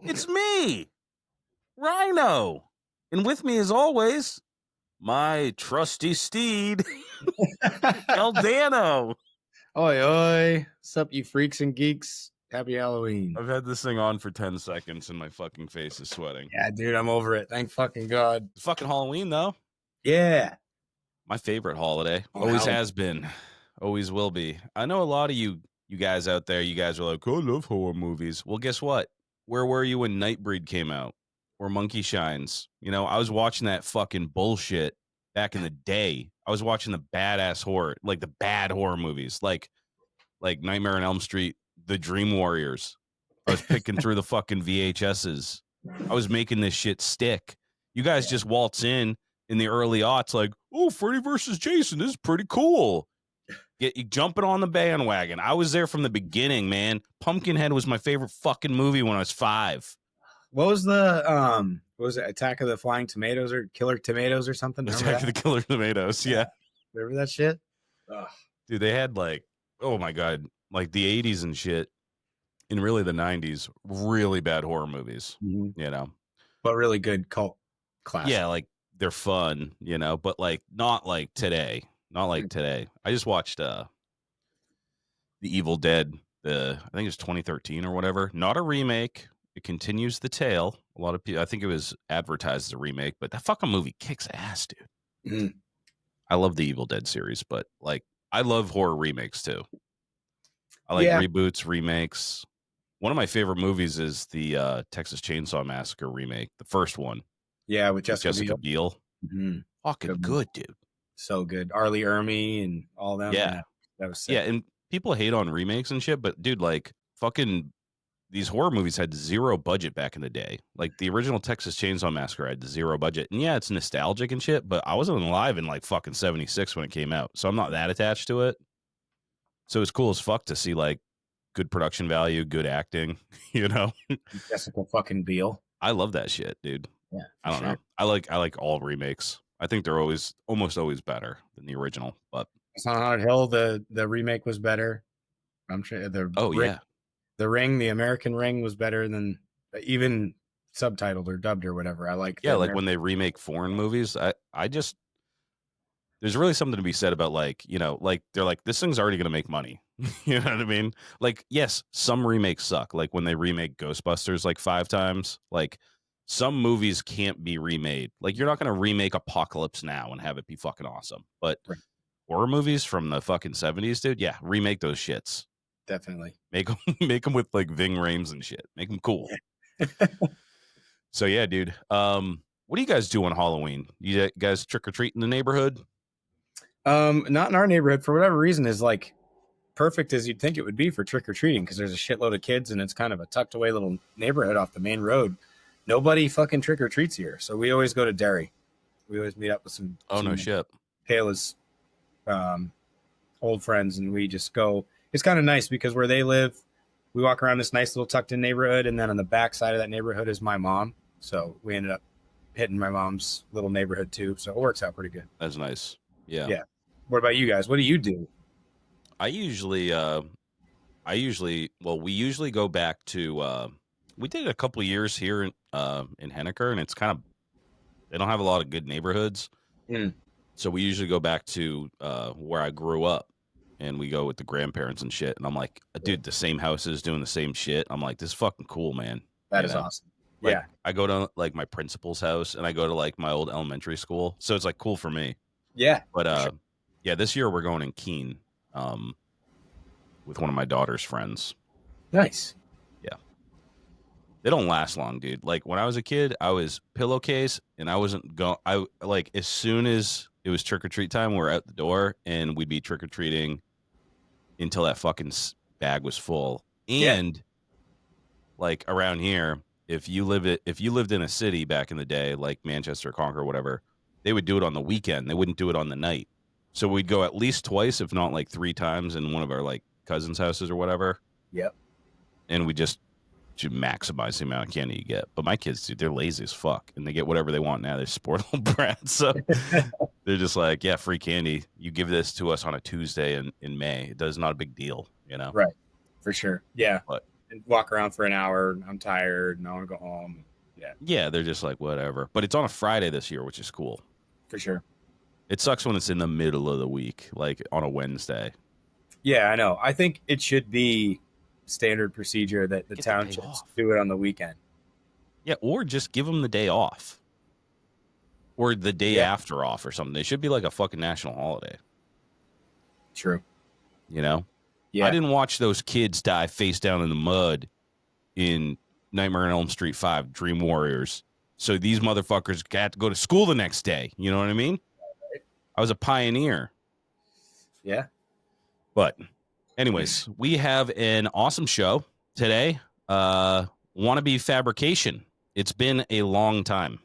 It's me, Rhino. And with me, as always, my trusty steed, Eldano. Oi, oi. What's up, you freaks and geeks? Happy Halloween. I've had this thing on for 10 seconds and my fucking face is sweating. Yeah, dude, I'm over it. Thank fucking God. It's fucking Halloween, though. Yeah. My favorite holiday. Oh, Always hell. has been. Always will be. I know a lot of you guys out there, you guys are like, I love horror movies. Well, guess what? Where were you when Nightbreed came out? Or Monkey Shines? You know, I was watching that fucking bullshit back in the day. I was watching the badass horror, like the bad horror movies, like Nightmare on Elm Street, The Dream Warriors. I was picking through the fucking VHSs. I was making this shit stick. You guys just waltz in the early aughts like, oh, Freddy versus Jason, this is pretty cool. Get you jumping on the bandwagon. I was there from the beginning, man. Pumpkinhead was my favorite fucking movie when I was 5. What was the what was it? Attack of the Flying Tomatoes or Killer Tomatoes or something? Attack of the Killer Tomatoes, yeah. Remember that shit? Ugh. Dude, they had like, oh my God, like the 80s and shit, and really the 90s, really bad horror movies, you know? But really good cult classic. Yeah, like they're fun, you know, but like not like today. Not like today. I just watched The Evil Dead, I think it's 2013 or whatever. Not a remake. It continues the tale. A lot of people, I think it was advertised as a remake, but that fucking movie kicks ass, dude. I love the Evil Dead series, but like I love horror remakes too. I like reboots, remakes. One of my favorite movies is the Texas Chainsaw Massacre remake, the first one. Yeah, with Jessica Biel. Fucking good, dude. So good. Arlie Ermy and all them. Yeah. That was sick. Yeah, and people hate on remakes and shit, but dude, like fucking these horror movies had zero budget back in the day. Like the original Texas Chainsaw Massacre had zero budget. And yeah, it's nostalgic and shit, but I wasn't alive in like fucking 76 when it came out. So I'm not that attached to it. So it's cool as fuck to see like good production value, good acting, you know? Jessica fucking Biel. I love that shit, dude. Yeah. I don't know. I like all remakes. I think they're almost always better than the original, but on Haunted Hill, the remake was better. I'm sure the Ring, the American Ring was better than even subtitled or dubbed or whatever. I like like when they remake foreign movies, I just there's really something to be said about like, you know, like they're like this thing's already going to make money. You know what I mean? Like yes, some remakes suck. Like when they remake Ghostbusters like 5 times, like some movies can't be remade. Like you're not going to remake Apocalypse Now and have it be fucking awesome. But horror movies from the fucking 70s, dude, yeah, remake those shits. Definitely. Make them with like Ving Rhames and shit. Make them cool. So yeah, dude. What do you guys do on Halloween? You guys trick or treat in the neighborhood? Not in our neighborhood for whatever reason is like perfect as you'd think it would be for trick or treating because there's a shitload of kids and it's kind of a tucked away little neighborhood off the main road. Nobody fucking trick or treats here, so we always go to Derry. We always meet up with some. No shit. Kayla's old friends, and we just go. It's kind of nice because where they live, we walk around this nice little tucked in neighborhood, and then on the back side of that neighborhood is my mom. So we ended up hitting my mom's little neighborhood too. So it works out pretty good. That's nice. Yeah. Yeah. What about you guys? What do you do? We usually go back to. We did it a couple of years here in Henniker, and it's kind of they don't have a lot of good neighborhoods. So we usually go back to where I grew up, and we go with the grandparents and shit. And I'm like, dude, the same houses doing the same shit. I'm like, this is fucking cool, man. That is awesome. Like, yeah. I go to like my principal's house, and I go to like my old elementary school. So it's like cool for me. Yeah. But yeah, this year we're going in Keene with one of my daughter's friends. Nice. Yeah. They don't last long, dude. Like when I was a kid, I was pillowcase, and I wasn't going. I like as soon as it was trick or treat time, we were out the door, and we'd be trick or treating until that fucking bag was full. And like around here, if you lived in a city back in the day, like Manchester, Concord, whatever, they would do it on the weekend. They wouldn't do it on the night. So we'd go at least twice, if not like 3 times, in one of our like cousins' houses or whatever. Yep. And we just to maximize the amount of candy you get. But my kids, dude, they're lazy as fuck, and they get whatever they want now. They're sport little brats, so they're just like, yeah, free candy. You give this to us on a Tuesday in May. It does not a big deal, you know? Right. For sure. Yeah. But and walk around for an hour. I'm tired and I want to go home. Yeah, Yeah, they're just like whatever. But it's on a Friday this year, which is cool. for sure. It sucks when it's in the middle of the week, like on a Wednesday. Yeah, I know. I think it should be standard procedure that the Get the day townships off. do it on the weekend. Yeah, or just give them the day off or the day Yeah, after off or something. It should be like a fucking national holiday, true. you know? I Yeah, didn't watch those kids die face down in the mud in Nightmare on Elm Street 5, Dream Warriors. So these motherfuckers got to go to school the next day. You know what I mean? I was a pioneer. yeah. But anyways, we have an awesome show today. Wannabe Fabrication. It's been a long time.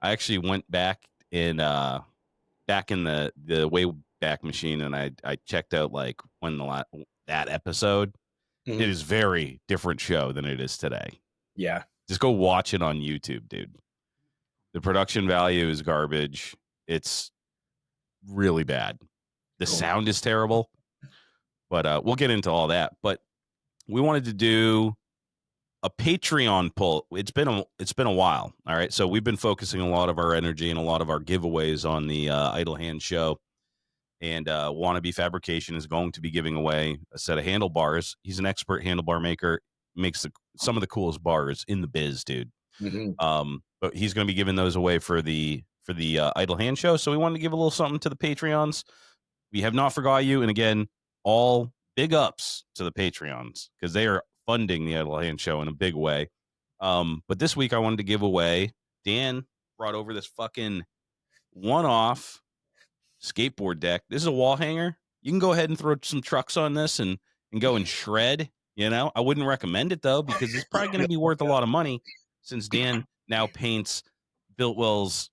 I actually went back in back in the way back machine and I checked out like when that episode. It Mhm. is very different show than it is today. Yeah, Just go watch it on YouTube, dude. The production value is garbage. It's really bad. The cool. sound is terrible. But we'll get into all that. But we wanted to do a Patreon poll. It's been a while. All right. So we've been focusing a lot of our energy and a lot of our giveaways on the Idle Hand show. And Wannabe Fabrication is going to be giving away a set of handlebars. He's an expert handlebar maker, makes some of the coolest bars in the biz, dude. Hmm. But he's going to be giving those away for the Idle Hand show. So we wanted to give a little something to the Patreons. We have not forgot you. And again, all big ups to the Patreons because they are funding the Idle Hand show in a big way. But this week I wanted to give away. Dan brought over this fucking one-off skateboard deck. This is a wall hanger. You can go ahead and throw some trucks on this and go and shred. You know, I wouldn't recommend it though because it's probably going to be worth a lot of money since Dan now paints Biltwell's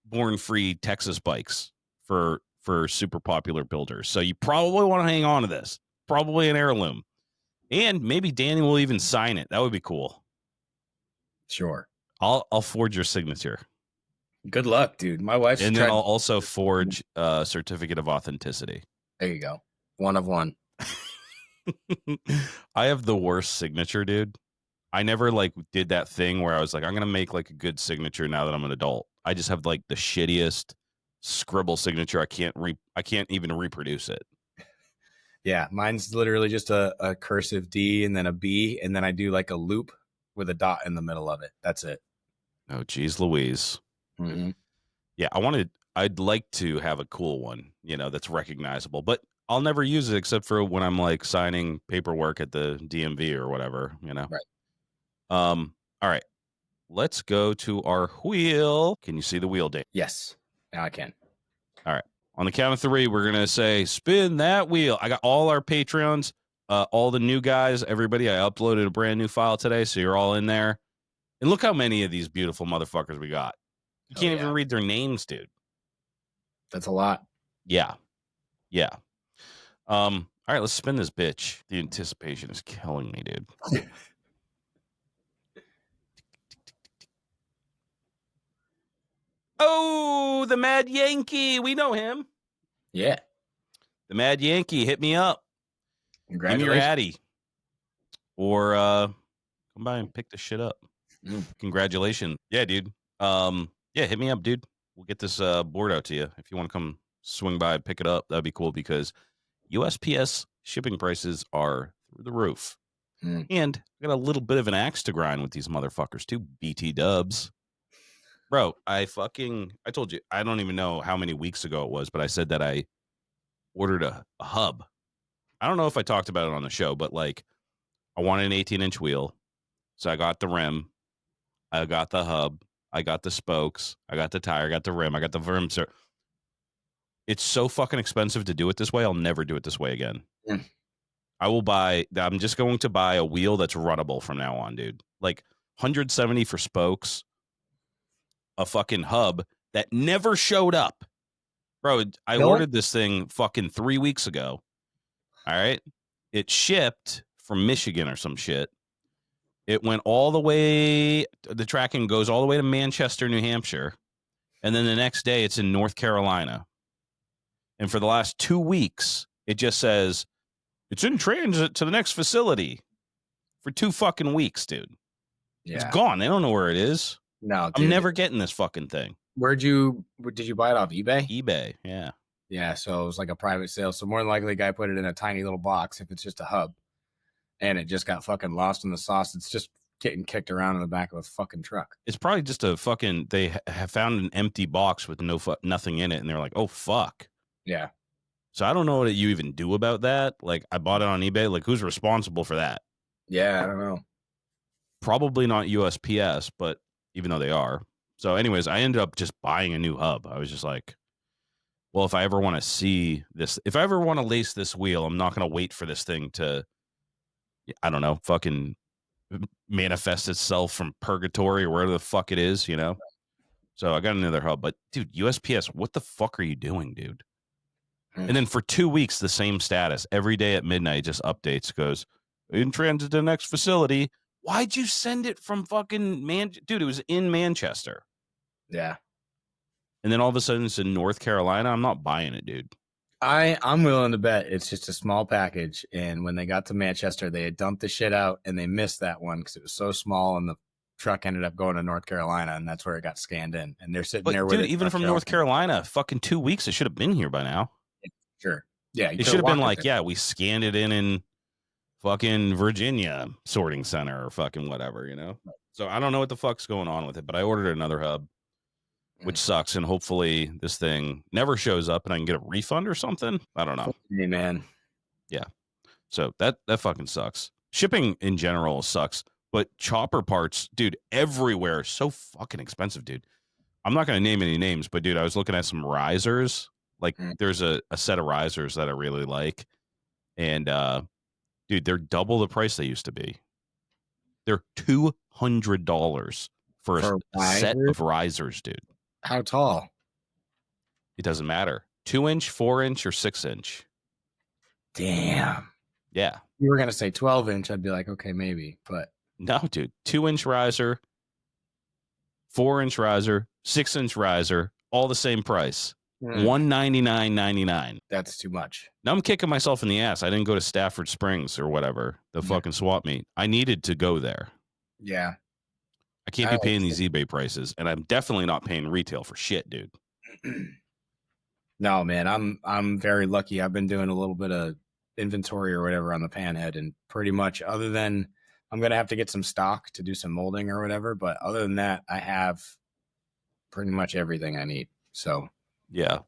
born free Texas bikes for super popular builders. So you probably want to hang on to this. Probably an heirloom. And maybe Danny will even sign it. That would be cool. Sure. I'll forge your signature. Good luck, dude. My wife's And then tried. I'll also forge a certificate of authenticity. There you go. One of one. I have the worst signature, dude. I never like did that thing where I was like, I'm gonna make like a good signature now that I'm an adult. I just have like the shittiest scribble signature. I can't even reproduce it. Yeah, mine's literally just a cursive D and then a B, and then I do like a loop with a dot in the middle of it. That's it. Oh, geez, Louise. Mm-hmm. Yeah, I'd like to have a cool one, that's recognizable, but I'll never use it except for when I'm like signing paperwork at the DMV or whatever. Right. All right. Let's go to our wheel. Can you see the wheel, Dave? Yes. Now I can. All right. On the count of three, we're going to say, spin that wheel. I got all our Patreons, all the new guys, everybody. I uploaded a brand new file today, so you're all in there. And look how many of these beautiful motherfuckers we got. You can't even read their names, dude. That's a lot. Yeah. Yeah. All right, let's spin this bitch. The anticipation is killing me, dude. Oh, the Mad Yankee. We know him. Yeah. The Mad Yankee. Hit me up. Give me your Congratulations. Addy. Or come by and pick this shit up. Congratulations. Yeah, dude. Yeah, hit me up, dude. We'll get this board out to you. If you want to come swing by and pick it up, that'd be cool because USPS shipping prices are through the roof. And I got a little bit of an axe to grind with these motherfuckers too, BT dubs. Bro, I told you, I don't even know how many weeks ago it was, but I said that I ordered a hub. I don't know if I talked about it on the show, but like I wanted an 18-inch wheel. So I got the rim. I got the hub. I got the spokes. I got the tire. I got the rim. I got the rim. It's so fucking expensive to do it this way. I'll never do it this way again. I'm just going to buy a wheel that's runnable from now on, dude. Like 170 for spokes, a fucking hub that never showed up. Bro, I ordered this thing fucking 3 weeks ago. All right. It shipped from Michigan or some shit. It went all the way, the tracking goes all the way to Manchester, New Hampshire. And then the next day it's in North Carolina. And for the last 2 weeks, it just says It's in transit to the next facility for 2 fucking weeks, dude. It's Yeah. gone. They don't know where it is. No, I'm dude. never getting this fucking thing. Did you buy it off eBay? eBay, yeah. Yeah, so it was like a private sale. So more than likely, the guy put it in a tiny little box if it's just a hub, and it just got fucking lost in the sauce. It's just getting kicked around in the back of a fucking truck. It's probably just a fucking. They have found an empty box with nothing in it, and they're like, "Oh fuck." Yeah, So I don't know what you even do about that. Like, I bought it on eBay. Like, who's responsible for that? yeah, I don't know. Probably not USPS, but even though they are. So, anyways, I ended up just buying a new hub. I was just like, well, if I ever want to see this, if I ever want to lace this wheel, I'm not going to wait for this thing to, I don't know, fucking manifest itself from purgatory or wherever the fuck it is, you know? So I got another hub. But, dude, USPS, what the fuck are you doing, dude? And then for 2 weeks, the same status. Every day at midnight, it just updates, goes, in transit to the next facility. Why'd you send it from fucking dude, it was in Manchester. Yeah, And then all of a sudden it's in North Carolina. I'm not buying it, dude. I'm willing to bet it's just a small package. And when they got to Manchester, they had dumped the shit out, and they missed that one because it was so small, and the truck ended up going to North Carolina, and that's where it got scanned in. And they're sitting But there with dude, it. even from North Carolina, fucking 2 weeks, it should have been here by now. Sure. Yeah, It should have been like, yeah, we scanned it in fucking Virginia sorting center or fucking whatever, you know? So I don't know what the fuck's going on with it, but I ordered another hub, which sucks. And hopefully this thing never shows up and I can get a refund or something. I don't know. Hey, man. Yeah. So that fucking sucks. Shipping in general sucks, but chopper parts, dude, everywhere are so fucking expensive, dude. I'm not going to name any names, but dude, I was looking at some risers. Like there's a set of risers that I really like. And dude, they're double the price they used to be. They're $200 for a set of risers, dude. How tall? It doesn't matter. 2-inch, 4-inch, or 6-inch. Damn. Yeah. You were gonna say 12-inch, I'd be like, okay, maybe, but no, dude. 2-inch riser, 4-inch riser, 6-inch riser, all the same price. $199.99. That's too much. Now I'm kicking myself in the ass. I didn't go to Stafford Springs or whatever, the fucking swap meet. I needed to go there. Yeah. I can't be paying these eBay prices, and I'm definitely not paying retail for shit, dude. No, man, I'm very lucky. I've been doing a little bit of inventory or whatever on the Panhead, and pretty much other than I'm gonna have to get some stock to do some molding or whatever, but other than that, I have pretty much everything I need. So yeah,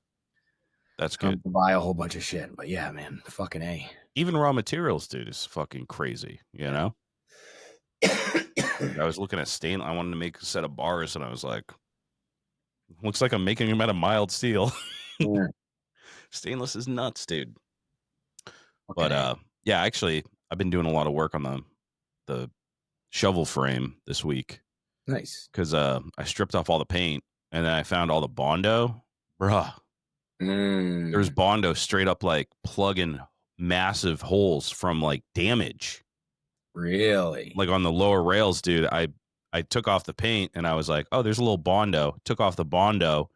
that's good. To buy a whole bunch of shit, but yeah, man, fucking A. Even raw materials, dude, is fucking crazy. You know. I was looking at I wanted to make a set of bars, and I was like, looks like I'm making them out of mild steel. Yeah. Stainless is nuts, dude. Okay. But yeah, actually, I've been doing a lot of work on the shovel frame this week. Nice. Because I stripped off all the paint, and then I found all the Bondo. Bruh. There's Bondo straight up like plugging massive holes from like damage. Really? Like on the lower rails, dude. I took off the paint and I was like, oh, there's a little Bondo. Took off the Bondo.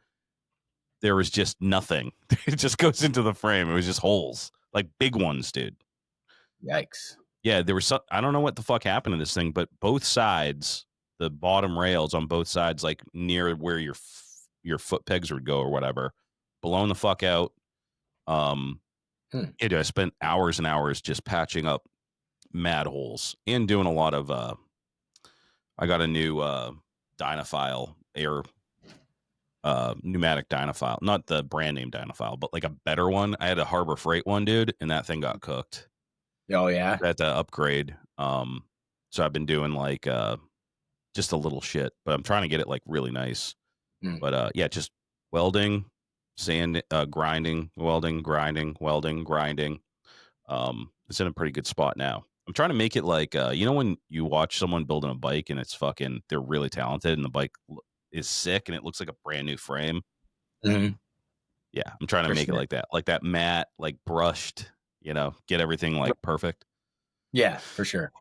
There was just nothing. It just goes into the frame. It was just holes, like big ones, dude. Yikes. Yeah, there was some, I don't know what the fuck happened to this thing, but both sides, the bottom rails on both sides, like near where your foot pegs would go or whatever, blown the fuck out. Yeah, dude, I spent hours and hours just patching up mad holes and doing a lot of I got a new Dynaphile air pneumatic Dynaphile, not the brand name Dynaphile, but like a better one. I had a Harbor Freight one, dude, and that thing got cooked. Oh yeah. I had to upgrade. So I've been doing like just a little shit, but I'm trying to get it like really nice. But yeah, just welding, sand, grinding, welding, grinding, welding, grinding. It's in a pretty good spot now. I'm trying to make it like, you know, when you watch someone building a bike and it's fucking, they're really talented and the bike is sick and it looks like a brand new frame. Mm-hmm. Yeah. I'm trying to make it like that matte, like brushed, you know, get everything like perfect. Yeah, for sure.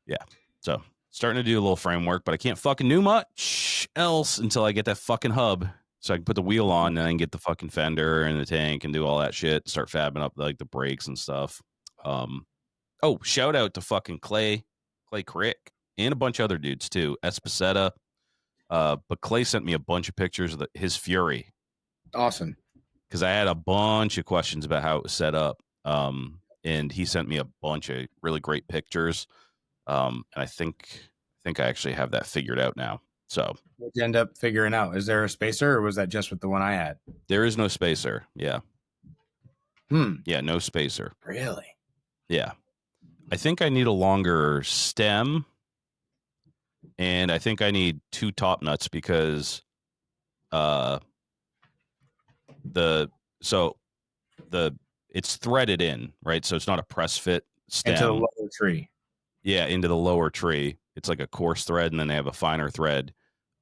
Yeah. So starting to do a little framework, but I can't fucking do much else until I get that fucking hub. So I can put the wheel on and then get the fucking fender and the tank and do all that shit. Start fabbing up like the brakes and stuff. Um, oh, shout out to fucking Clay Crick, and a bunch of other dudes too. Espaceta. But Clay sent me a bunch of pictures of his Fury Awesome. because I had a bunch of questions about how it was set up. And he sent me a bunch of really great pictures. And I think I actually have that figured out now. So What did you end up figuring out? Is there a spacer, or was that just with the one I had? there is no spacer. Yeah. Hmm. Yeah, no spacer. Really? Yeah. I think I need a longer stem, and I think I need two top nuts because uh the so the it's threaded in, right? So it's not a press fit Into the stem. lower tree. Yeah, into the lower tree. It's like a coarse thread, and then they have a finer thread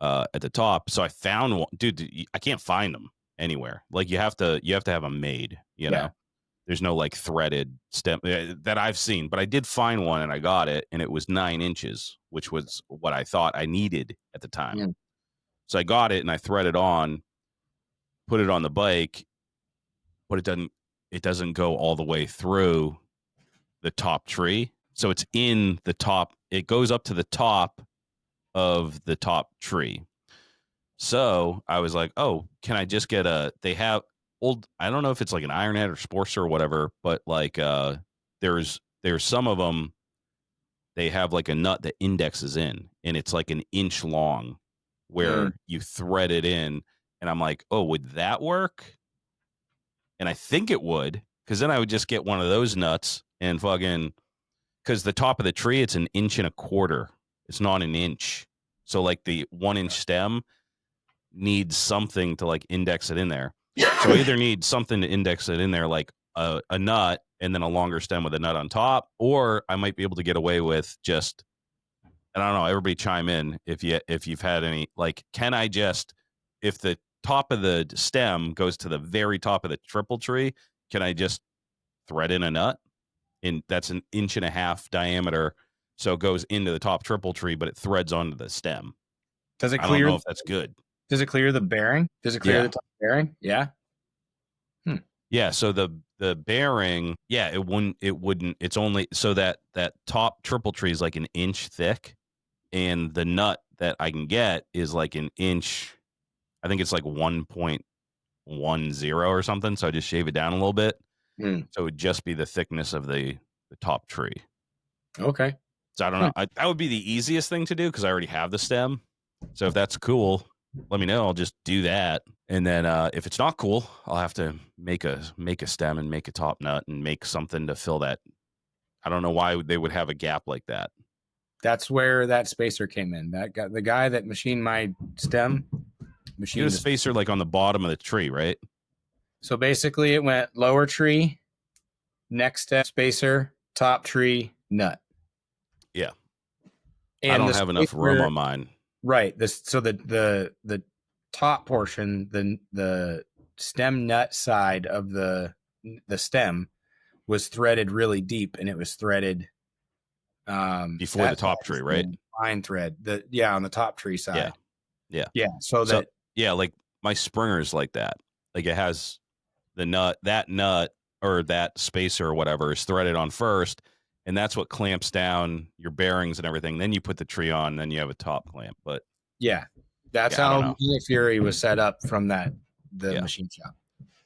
at the top. So I found one, dude. I can't find them anywhere. Like you have to have them made. You Yeah. know, there's no like threaded stem that I've seen, but I did find one, and I got it, and it was 9 inches, which was what I thought I needed at the time. Mm. So I got it, and I threaded on, put it on the bike, but it doesn't go all the way through the top tree. So it's in the top. It goes up to the top of the top tree. So I was like, oh, can I just get they have old, I don't know if it's like an Ironhead or Sportster or whatever, but like there's some of them, they have like a nut that indexes in, and it's like an inch long Mm. where you thread it in. And I'm like, oh, would that work? And I think it would, because then I would just get one of those nuts and fucking, because the top of the tree, it's an inch and a quarter. It's not an inch. So like the 1 inch stem needs something to like index it in there. So I either need something to index it in there, like a nut and then a longer stem with a nut on top, or I might be able to get away with just, and I don't know, everybody chime in if you've had any, like, can I just, if the top of the stem goes to the very top of the triple tree, can I just thread in a nut? And that's an inch and a half diameter. So it goes into the top triple tree, but it threads onto the stem. Does it I don't clear? know if that's good. Does it clear the bearing? Does it clear Yeah. the top bearing? Yeah. Hmm. Yeah. So the bearing, yeah, it wouldn't, it's only so that top triple tree is like an inch thick, and the nut that I can get is like an inch. I think it's like 1.10 or something. So I just shave it down a little bit. Hmm. So it would just be the thickness of the top tree. Okay. So I don't Hmm. know. That would be the easiest thing to do because I already have the stem. So if that's cool, let me know. I'll just do that. And then if it's not cool, I'll have to make a stem and make a top nut and make something to fill that. I don't know why they would have a gap like that. That's where that spacer came in. That guy, the guy that machined my stem, You had a machined this. spacer like on the bottom of the tree, right? So basically, it went lower tree, next step, spacer, top tree, nut, Yeah. I and don't the have enough room spacer. on mine. Right. This so the top portion, the stem nut side of the stem was threaded really deep, and it was threaded Before the that side top tree, was right? the fine thread. On the top tree Yeah. side. Yeah. Yeah. So So that yeah, like my springer's like that. Like it has that nut or that spacer or whatever is threaded on first, and that's what clamps down your bearings and everything. Then you put the tree on, then you have a top clamp. But yeah. That's yeah, I don't how know. my Fury was set up from the Yeah. machine shop.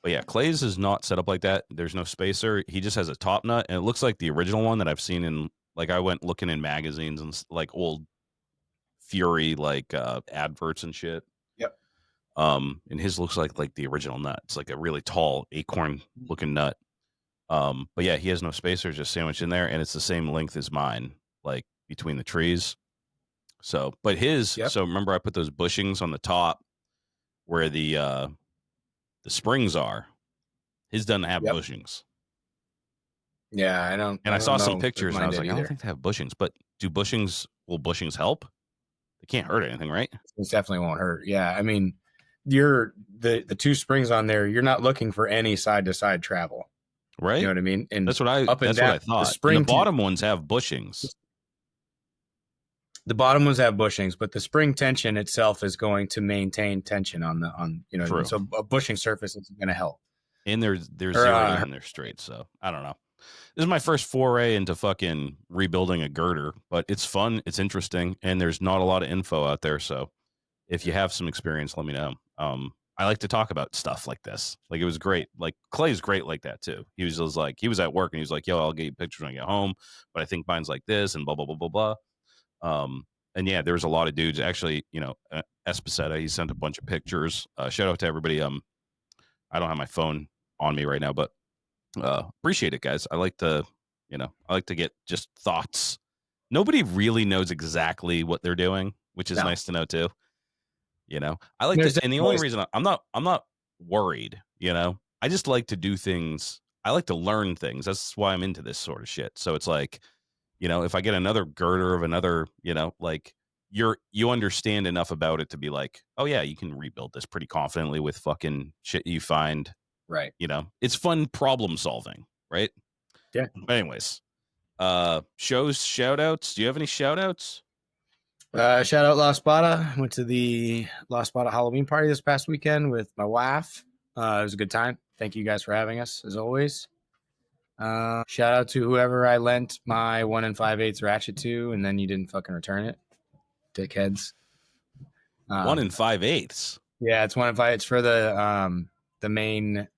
But yeah, Clay's is not set up like that. There's no spacer. He just has a top nut, and it looks like the original one that I've seen in, like, I went looking in magazines and like old Fury like adverts and shit. Yep. And his looks like the original nut. It's like a really tall acorn looking nut. But yeah, he has no spacers, just sandwiched in there, and it's the same length as mine, like between the trees. So, but Yep. so remember I put those bushings on the top where the springs are. His doesn't have Yep. bushings. Yeah, And I I saw don't some know if pictures and I mine was did like, I don't either. think they have bushings, but will bushings help? They can't hurt anything, right? It definitely won't hurt. Yeah. I mean, you're the two springs on there, you're not looking for any side to side travel. You know Right? what I mean? And up and That's what down I the thought. And the spring bottom ones have bushings. the bottom ones have bushings, but the spring tension itself is going to maintain tension on what I mean. True. So a bushing surface is going to help. And they're Or zeroed in and they're straight. So I don't know. This is my first foray into fucking rebuilding a girder, but it's fun, it's interesting, and there's not a lot of info out there. So if you have some experience, let me know. I like to talk about stuff like this. Like, it was great. Like, Clay's great like that too. He was just like, he was at work and he was like, "Yo, I'll get you pictures when I get home, but I think mine's like this and blah blah blah blah blah." And yeah, there was a lot of dudes actually. Espaceta, he sent a bunch of pictures. Shout out to everybody. I don't have my phone on me right now, but appreciate it, guys. I like to get just thoughts. Nobody really knows exactly what they're doing, which is No. nice to know too. I like There's to, and the only always- reason I'm not worried. I just like to do things. I like to learn things. That's why I'm into this sort of shit. So it's like, if I get another girder of another, like, you understand enough about it to be like, oh yeah, you can rebuild this pretty confidently with fucking shit you find. right. It's fun problem solving, right? Yeah. But anyways, shows, shout outs. Do you have any shout outs? Shout out La Spada. Went to the La Spada Halloween party this past weekend with my wife. It was a good time. Thank you guys for having us, as always. Shout out to whoever I lent my 1 5/8 ratchet to, and then you didn't fucking return it, dickheads. 1 5/8. Yeah, it's 1 5. It's for the main.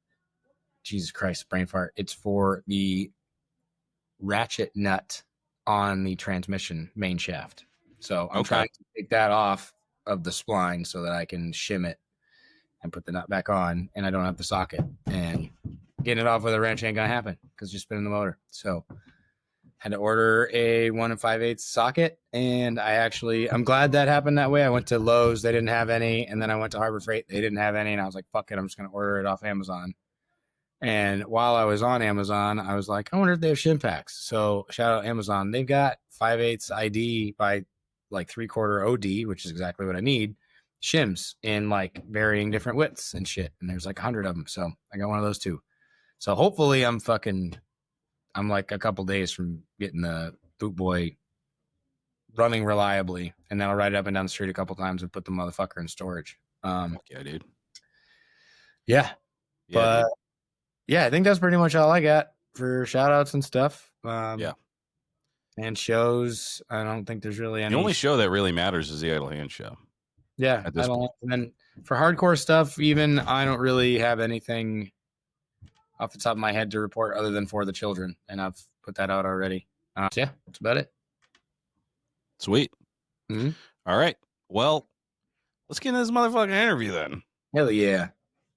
Jesus Christ, brain fart. It's for the ratchet nut on the transmission main shaft. So I'm trying to take that off of the spline so that I can shim it and put the nut back on, and I don't have the socket. And getting it off with a wrench ain't gonna happen because you're spinning the motor. So had to order a 1 5/8 socket, and I'm glad that happened that way. I went to Lowe's, they didn't have any, and then I went to Harbor Freight, they didn't have any, and I was like, fuck it, I'm just gonna order it off Amazon. And while I was on Amazon, I was like, I wonder if they have shim packs. So shout out Amazon. They've got 5/8 ID by like 3/4 OD, which is exactly what I need. Shims in like varying different widths and shit. And there's like 100 of them. So I got one of those too. So hopefully I'm like a couple days from getting the boot boy running reliably. And then I'll ride it up and down the street a couple times and put the motherfucker in storage. Yeah, dude. Yeah. Yeah, But dude. yeah, I think that's pretty much all I got for shout outs and stuff. Yeah. And shows. I don't think there's really any. The only show that really matters is the Idle Hand show. Yeah. At this point. And then for hardcore stuff, even I don't really have anything off the top of my head to report other than For the Children. And I've put that out already. So yeah, that's about it. Sweet. Mm-hmm. All right. Well, let's get into this motherfucking interview then. Hell yeah.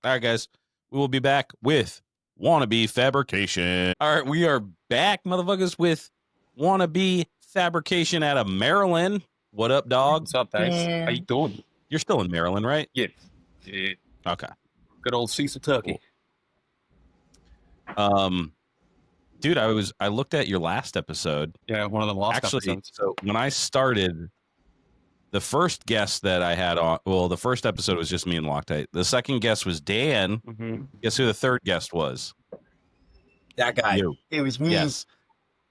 All right, guys. We will be back with Wannabe Fabrication. All right, we are back, motherfuckers, with Wannabe Fabrication out of Maryland. What up, dog? What's up, guys? How you doing? You're still in Maryland, right? Yeah. Okay. Good old Cecil Tucky. Cool. Dude, I looked at your last episode. Yeah, one of the lost Actually, episodes. so when I started, the first guest that I had on, well, the first episode was just me and Loctite. The second guest was Dan. Mm-hmm. Guess who the third guest was? That guy. You. It was me. Yes.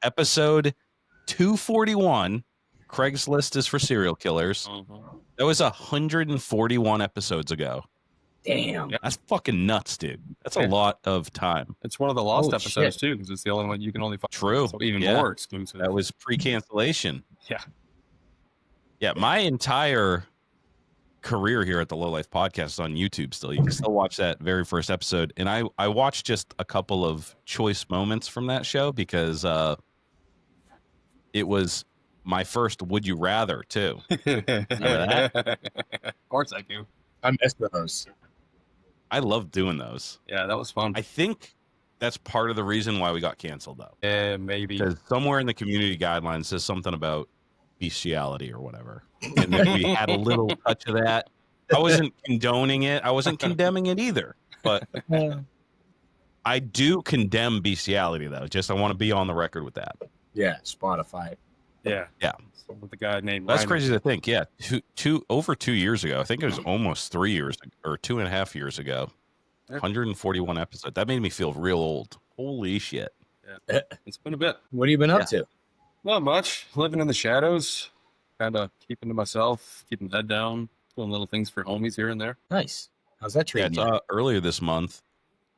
Episode 241. Craigslist is for serial killers. Mm-hmm. That was 141 episodes ago. Damn. Yeah. That's fucking nuts, dude. That's a lot of time. It's one of the lost Holy episodes shit. too, because it's the only one you can only find. True. So even Yeah. more exclusive. That was pre-cancellation. Yeah. Yeah, my entire career here at the Lowlife podcast is on YouTube still. You can still watch that very first episode. And I watched just a couple of choice moments from that show because it was my first Would You Rather, too. Of course I do. I missed those. I love doing those. Yeah, that was fun. I think that's part of the reason why we got canceled, though. Yeah, maybe. Because somewhere in the community guidelines says something about bestiality or whatever. And then we had a little touch of that. I wasn't condoning it. I wasn't condemning it either. But I do condemn bestiality, though. Just I want to be on the record with that. Yeah, Spotify. Yeah. Yeah. So with the guy named That's Ryan. crazy to think. Yeah. Over 2 years ago. I think it was almost 3 years or 2.5 years ago. 141 episodes. That made me feel real old. Holy shit. Yeah. It's been a bit. What have you been up to? Not much. Living in the shadows. Kind of keeping to myself, keeping the head down, doing little things for homies here and there. Nice. How's that Yeah, treating it's, you? earlier this month,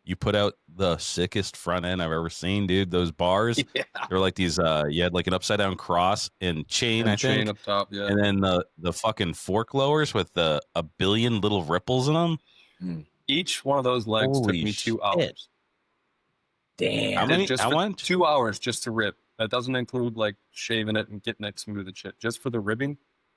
you put out the sickest front end I've ever seen, dude. Those bars, Yeah. they're like these. You had like an upside down cross and chain, And I chain think, up top, yeah. and then the fucking fork lowers with a billion little ripples in them. Each one of those legs took Holy me 2 shit! hours. How Damn. many? Just How for much? 2 hours just to rib. That doesn't include like shaving it and getting it smooth and shit. Just for the ribbing,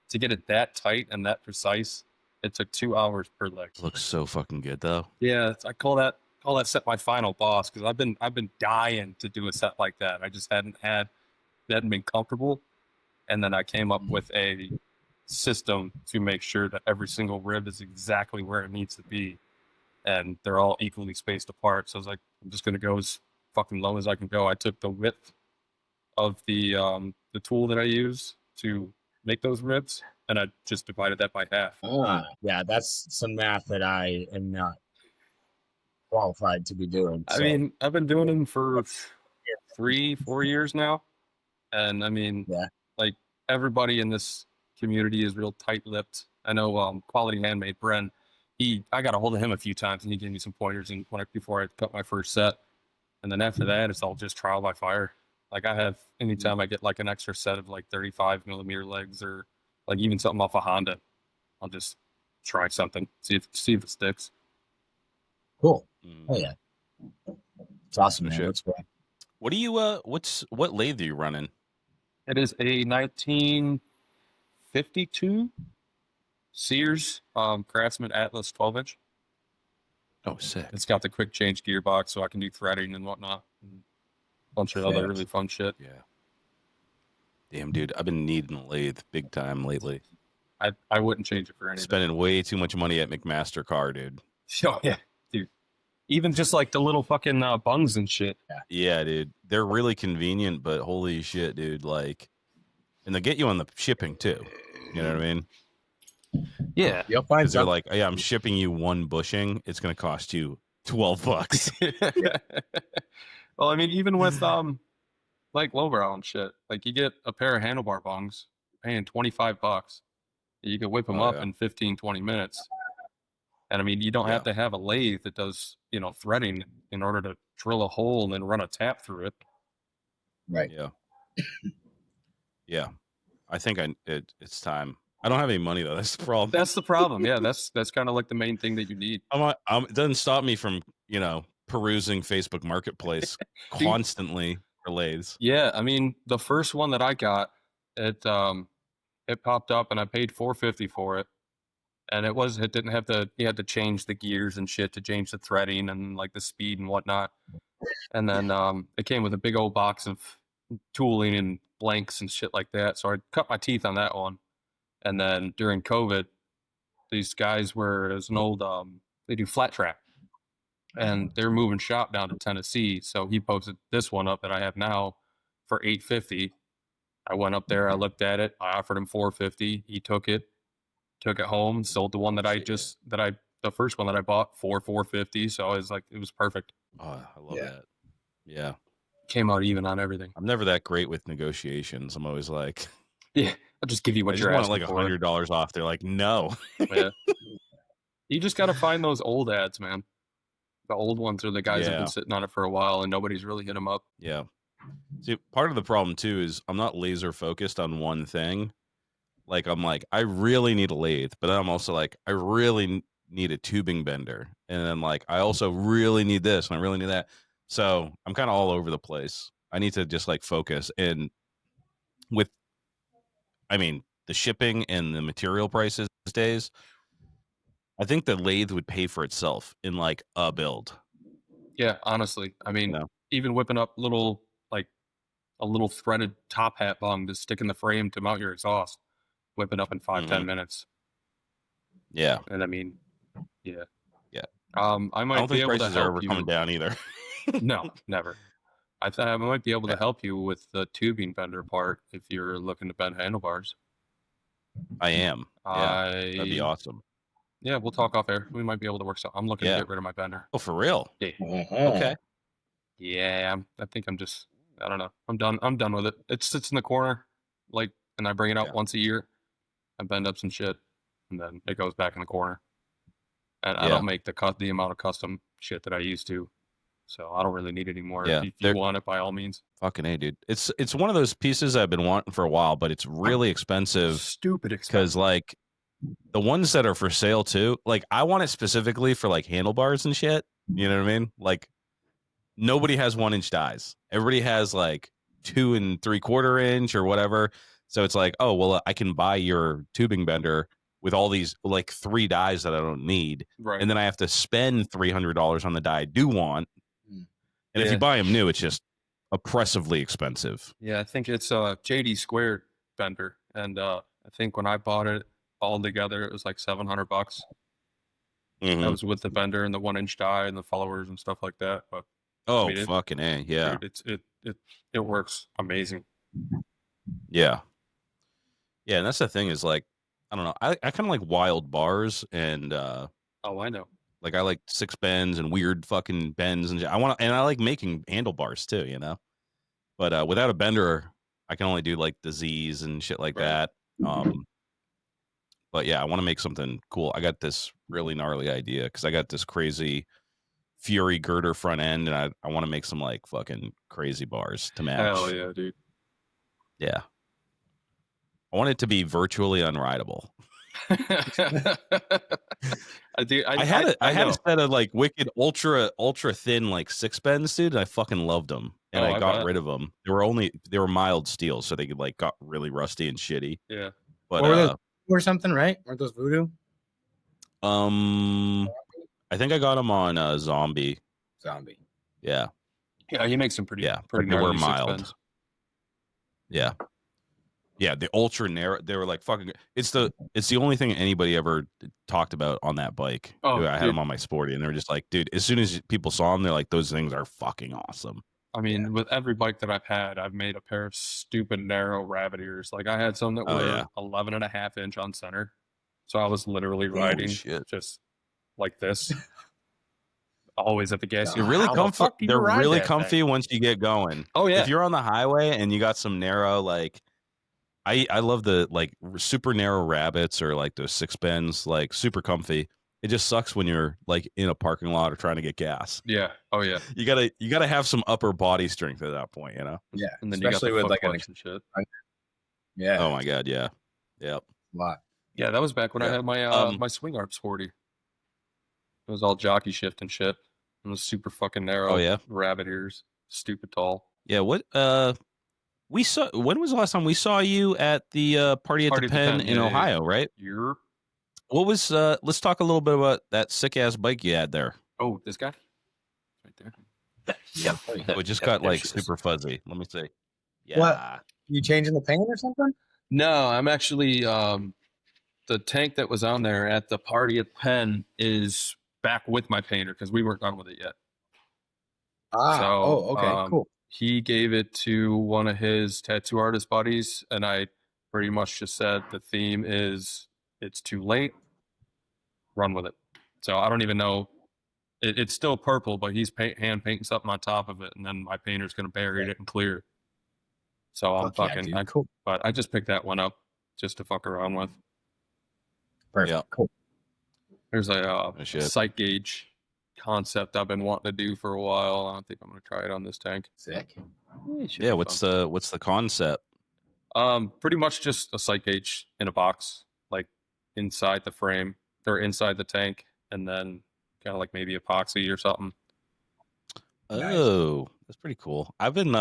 to get it that tight and that precise, it took 2 hours per leg. Looks so fucking good though. Yeah, I call that set my final boss, because I've been dying to do a set like that. I just hadn't been comfortable, and then I came up with a system to make sure that every single rib is exactly where it needs to be, and they're all equally spaced apart. So I was like, I'm just gonna go as fucking low as I can go. I took the width of the tool that I use to make those ribs, and I just divided that by half. Yeah, that's some math that I am not qualified to be doing. I mean, I've been doing them for 3-4 years now, and I mean, Yeah. like, everybody in this community is real tight-lipped. I know Quality Handmade Bren. I got a hold of him a few times, and he gave me some pointers before I cut my first set. And then after that, it's all just trial by fire. Like, anytime I get like an extra set of like 35 millimeter legs, or like even something off a Honda, I'll just try something, see if it sticks. Cool. Oh yeah. It's awesome, No man. shit. Looks great. What do you what lathe are you running? It is a 1952 Sears Craftsman Atlas 12-inch. Oh, sick. It's got the quick change gearbox, so I can do threading and whatnot, and a bunch of other really fun shit. Yeah. Damn, dude, I've been needing a lathe big time lately. I wouldn't change it for anything. Spending way too much money at McMaster Car, dude. Oh yeah, dude. Even just like the little fucking bungs and shit. Yeah, dude. They're really convenient, but holy shit, dude. Like, and they get you on the shipping too. You know what I mean? Yeah. You'll find Because they're something. like, yeah, I'm shipping you one bushing. It's going to cost you $12. Well, I mean, even with like lowbrow and shit, like you get a pair of handlebar bungs, paying $25. You can whip them Oh, up yeah. in 15-20 minutes. And I mean, you don't have to have a lathe that does, threading in order to drill a hole and then run a tap through it. Right. Yeah. Yeah. I think it's time. I don't have any money though. That's the problem. That's the problem. Yeah, that's kind of like the main thing that you need. It doesn't stop me from, perusing Facebook Marketplace constantly for lathes. Yeah, I mean, the first one that I got, it popped up and I paid $450 for it. And it didn't have you had to change the gears and shit to change the threading and like the speed and whatnot. And then it came with a big old box of tooling and blanks and shit like that. So I cut my teeth on that one. And then during COVID, these guys there's an old, they do flat track, and they're moving shop down to Tennessee. So he posted this one up that I have now for $850. I went up there, I looked at it, I offered him $450. He took it home, sold the one that the first one that I bought for $450. So it was perfect. Oh, I love that. Yeah. Came out even on everything. I'm never that great with negotiations. I'm always like, yeah, I'll just give you what you're asking for. I just want like $100 off. They're like, no. Yeah. You just got to find those old ads, man. The old ones are the guys that have been sitting on it for a while and nobody's really hit them up. Yeah. See, part of the problem too is I'm not laser focused on one thing. Like, I'm like, I really need a lathe, but then I'm also like, I really need a tubing bender. And then like, I also really need this and I really need that. So I'm kind of all over the place. I need to just like focus. And the shipping and the material prices these days, I think the lathe would pay for itself in like a build. Yeah, honestly. I mean, even whipping up a little threaded top hat bung to stick in the frame to mount your exhaust, whip it up in 5-10 minutes. Yeah. And I mean, yeah. Yeah. I might be able to help you. Coming down either. No, never. I might be able to help you with the tubing bender part if you're looking to bend handlebars. I am. Yeah, that'd be awesome. Yeah, we'll talk off air. We might be able to work something. I'm looking to get rid of my bender. Oh, for real? Yeah. Okay. Yeah, I think I don't know. I'm done with it. It sits in the corner, and I bring it out once a year. I bend up some shit, and then it goes back in the corner. And I don't make the amount of custom shit that I used to. So I don't really need any more. Yeah, If you they're want it, by all means. fucking A, dude. It's one of those pieces I've been wanting for a while, but it's really expensive Stupid because expensive. like the ones that are for sale too, like I want it specifically for like handlebars and shit. You know what I mean? Like nobody has 1-inch dies. Everybody has like 2 3/4 inch or whatever. So it's like, oh well, I can buy your tubing bender with all these like 3 dies that I don't need, Right. and then I have to spend $300 on the die I do want. Mm. And if Yeah. you buy them new, it's just oppressively expensive. Yeah, I think it's a JD Squared bender, and I think when I bought it all together, it was like $700. Mhm. That was with the bender and the 1-inch die and the followers and stuff like that. But Oh, mean, fucking A, yeah. dude, it works amazing. Yeah. Yeah, and that's the thing is like, I don't know. I kind of like wild bars and Oh, I know. like I like 6 bends and weird fucking bends and I like making handlebars too, you know. But without a bender, I can only do like the Z's and shit like Right. that. But yeah, I want to make something cool. I got this really gnarly idea because I got this crazy Fury girder front end, and I want to make some like fucking crazy bars to match. Hell yeah, dude. Yeah. I want it to be virtually unrideable. I had a set of like wicked ultra thin like 6 bends, dude, and I fucking loved them. And I got rid of them. They were mild steel, so they like got really rusty and shitty. Yeah. But were those or something, right? Weren't those voodoo? I think I got them on Zombie. Yeah. Yeah, you make some pretty they were mild. bends. Yeah. Yeah, the ultra narrow. They were like fucking. It's the only thing anybody ever talked about on that bike. Oh, I had them on my Sporty, and they were just like, dude. As soon as people saw them, they're like, those things are fucking awesome. I mean, with every bike that I've had, I've made a pair of stupid narrow rabbit ears. Like I had some that were 11.5-inch on center, so I was literally riding just like this, always at the gas. They're really comfy. They're really comfy once you get going. Oh yeah. If you're on the highway and you got some narrow like. I love the like super narrow rabbits or like those 6 bends, like super comfy. It just sucks when you're like in a parking lot or trying to get gas. Yeah. Oh yeah. You gotta have some upper body strength at that point, you know. Yeah, and then especially you got the with like and shit. Yeah. Oh my god. Yeah. Yep. A lot. Yeah, that was back when I had my my swing arm Sporty. It was all jockey shift and shit. It was super fucking narrow. Oh yeah. Rabbit ears, stupid tall. Yeah. What? We saw. When was the last time we saw you at the party at the Pen in Ohio? Right. You're. What was? Let's talk a little bit about that sick ass bike you had there. Oh, this guy. Right there. Yep. It just got like super fuzzy. Let me see. Yeah. What? You changing the paint or something? No, I'm actually the tank that was on there at the party at Penn is back with my painter because we weren't done with it yet. Okay, cool. He gave it to one of his tattoo artist buddies, and I pretty much just said the theme is it's too late. Run with it. So I don't even know. It's still purple, but he's hand painting something on top of it, and then my painter's going to bury it in clear. So I'm fucking cool. But I just picked that one up just to fuck around with. Perfect. Yeah. Cool. There's a sight gauge concept I've been wanting to do for a while. I don't think I'm going to try it on this tank. Sick. Yeah. What's the concept? Pretty much just a sight gauge in a box, like inside the frame. They're inside the tank, and then kind of like maybe epoxy or something. Oh, that's pretty cool. I've been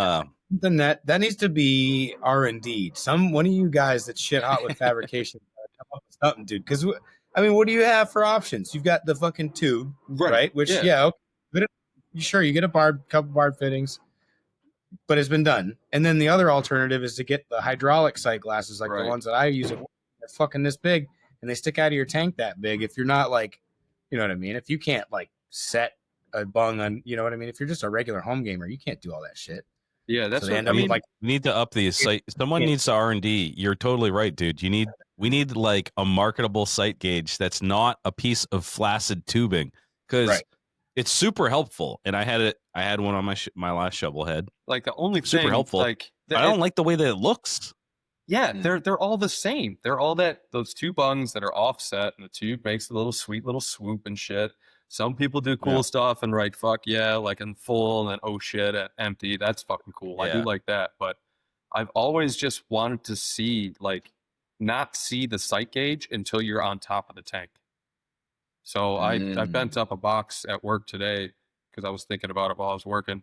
then that needs to be R&D. One of you guys that's shit hot with fabrication come up with something, dude. Because I mean, what do you have for options? You've got the fucking tube, right? Which okay. Sure, you get a couple barb fittings, but it's been done. And then the other alternative is to get the hydraulic sight glasses, like the ones that I use. They're fucking this big, and they stick out of your tank that big. If you're not like, you know what I mean? If you can't like set a bung on, you know what I mean? If you're just a regular home gamer, you can't do all that shit. Yeah, that's what I mean. Like, we need to up the site. Someone needs to R&D. You're totally right, dude. We need like a marketable sight gauge that's not a piece of flaccid tubing, because it's super helpful. And I had one on my last shovel head. Like the only super thing, helpful. like I don't like the way that it looks. Yeah, they're all the same. They're all those two bungs that are offset, and the tube makes a little sweet little swoop and shit. Some people do cool Yeah. stuff and write fuck yeah, like in full, and then oh shit, empty. That's fucking cool. I do Yeah. like that, but I've always just wanted to see, like, not see the sight gauge until you're on top of the tank. So I bent up a box at work today because I was thinking about it while I was working.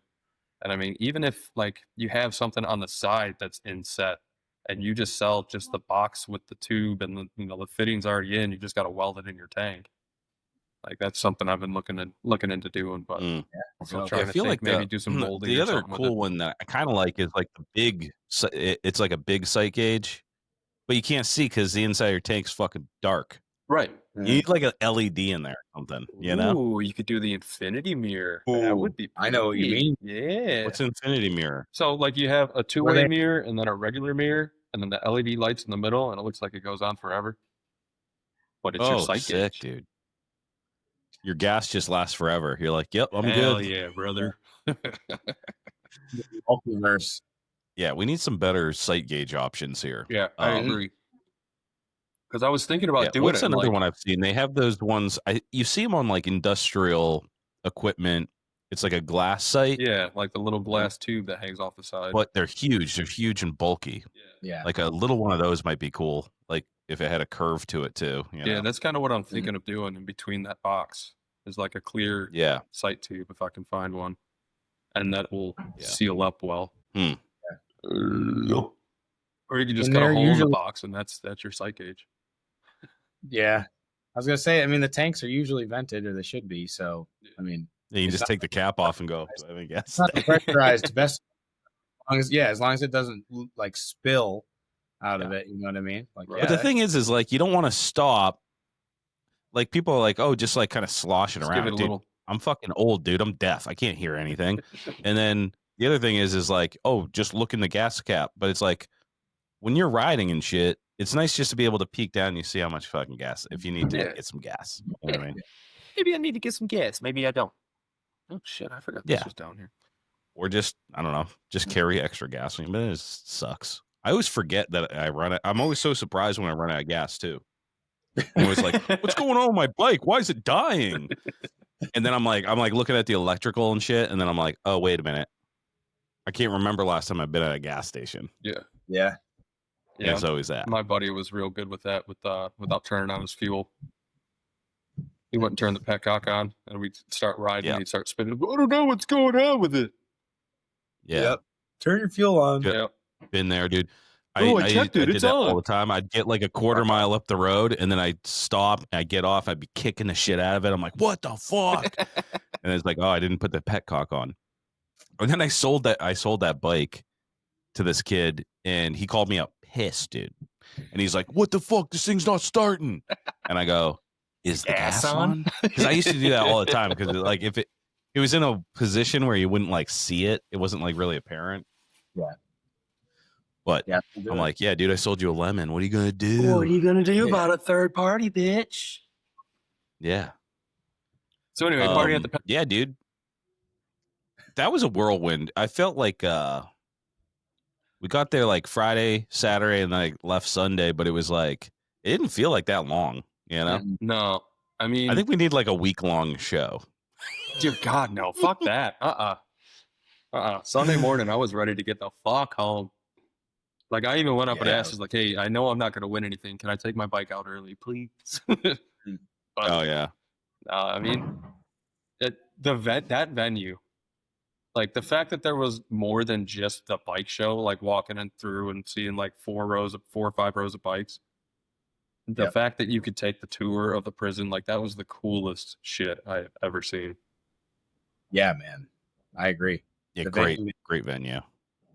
And I mean, even if like you have something on the side that's inset and you just sell just the box with the tube and the fittings already in, you just got to weld it in your tank. Like that's something I've been looking into doing, but also Yeah, I trying to feel think like maybe do some molding the or other something with cool it. one that I kind of like is like the big. It's like a big sight gauge, but you can't see because the inside of your tank's fucking dark. Right. You need like an LED in there or something, you know? Ooh, you could do the infinity mirror. That Ooh, would be I know what you pretty. mean. Yeah. What's infinity mirror? So like you have a two-way they- mirror and then a regular mirror and then the LED lights in the middle and it looks like it goes on forever. But it's your Oh, sight sick, gauge. dude. Your gas just lasts forever. You're like, yep, I'm Hell good. yeah, brother. Multiverse. Yeah, we need some better sight gauge options here. Yeah, I agree. Because I was thinking about doing what's it. another Like, one I've seen? They have those ones. You see them on like industrial equipment. It's like a glass sight, yeah, like the little glass tube that hangs off the side. but they're huge. They're huge and bulky. Yeah. Like a little one of those might be cool. Like if it had a curve to it too. You know? Yeah, that's kind of what I'm thinking of doing in between that box. Is like a clear sight tube if I can find one, and that will seal up well. Or you can just cut a hole in the box, and that's your sight gauge. Yeah, I was gonna say. I mean, the tanks are usually vented, or they should be. So, I mean, you can just take the cap off and go. I think it's not the pressurized vessel. As long as it doesn't like spill out of it. You know what I mean? Like, but the thing is like you don't want to stop. Like people are like, oh, just like kind of sloshing Just around. give it a Dude, little. I'm fucking old, dude. I'm deaf. I can't hear anything. And then the other thing is like, oh, just look in the gas cap. But it's like when you're riding and shit, it's nice just to be able to peek down and you see how much fucking gas if you need to get some gas. You know what I mean? Maybe I need to get some gas. Maybe I don't. Oh shit! I forgot this was down here. Or just I don't know, just carry extra gasoline. But it just sucks. I always forget that I run it. I'm always so surprised when I run out of gas too. I'm always like, what's going on with my bike? Why is it dying? And then I'm like looking at the electrical and shit, and then I'm like, oh wait a minute, I can't remember last time I've been at a gas station. Yeah. It's always that. My buddy was real good with that, without turning on his fuel. He wouldn't turn the petcock on, and we'd start riding. And he'd start spinning. I don't know what's going on with it. Yeah. Yep. Turn your fuel on. Yep. Been there, dude. I checked it. I did It's that on all the time. I'd get like a quarter mile up the road, and then I'd stop. And I'd get off. I'd be kicking the shit out of it. I'm like, what the fuck? And it's like, oh, I didn't put the petcock on. And then I sold that bike to this kid, and he called me up pissed, dude. And he's like, what the fuck? This thing's not starting. And I go, is the gas on? Because I used to do that all the time. Because like if it was in a position where you wouldn't like see it, it wasn't like really apparent. Yeah. But I'm like, yeah, dude, I sold you a lemon. What are you gonna do? What are you gonna do about a third party, bitch? Yeah. So anyway, party at the yeah, dude. That was a whirlwind. I felt like we got there like Friday, Saturday, and then I left Sunday, but it was like it didn't feel like that long, you know? No. I mean, I think we need like a week-long show. Dear God, no. Fuck that. Sunday morning, I was ready to get the fuck home. Like, I even went up and asked, like, hey, I know I'm not going to win anything. Can I take my bike out early, please? Oh, yeah. I mean, that venue, like, the fact that there was more than just the bike show, like, walking in through and seeing, like, 4 or 5 rows of bikes. The fact that you could take the tour of the prison, like, that was the coolest shit I've ever seen. Yeah, man. I agree. Yeah, great venue.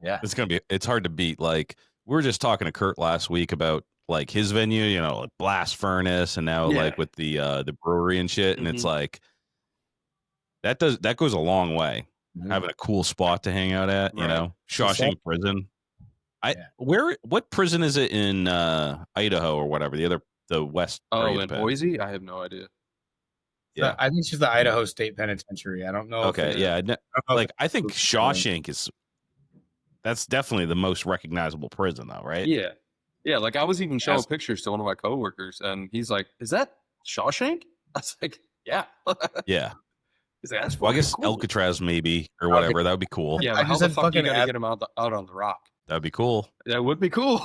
Yeah. It's hard to beat. Like, we were just talking to Kurt last week about like his venue, you know, like Blast Furnace, and now like with the brewery and shit. And it's like that goes a long way. Having a cool spot to hang out at, you know, Shawshank Prison. What prison is it in Idaho or whatever? The West. In Boise? I have no idea. Yeah, I think it's just the Idaho State Penitentiary. I don't know. Okay, yeah, I think Shawshank that's definitely the most recognizable prison, though, right? Yeah. Like I was even showing pictures to one of my coworkers, and he's like, "Is that Shawshank?" I was like, Yeah. Yeah. He's like, that's Well, I fucking guess cool. Alcatraz maybe or Okay. whatever. That would be cool. Yeah, I but how just the had fuck you fucking got to get him out on the rock? That'd be cool. That would be cool.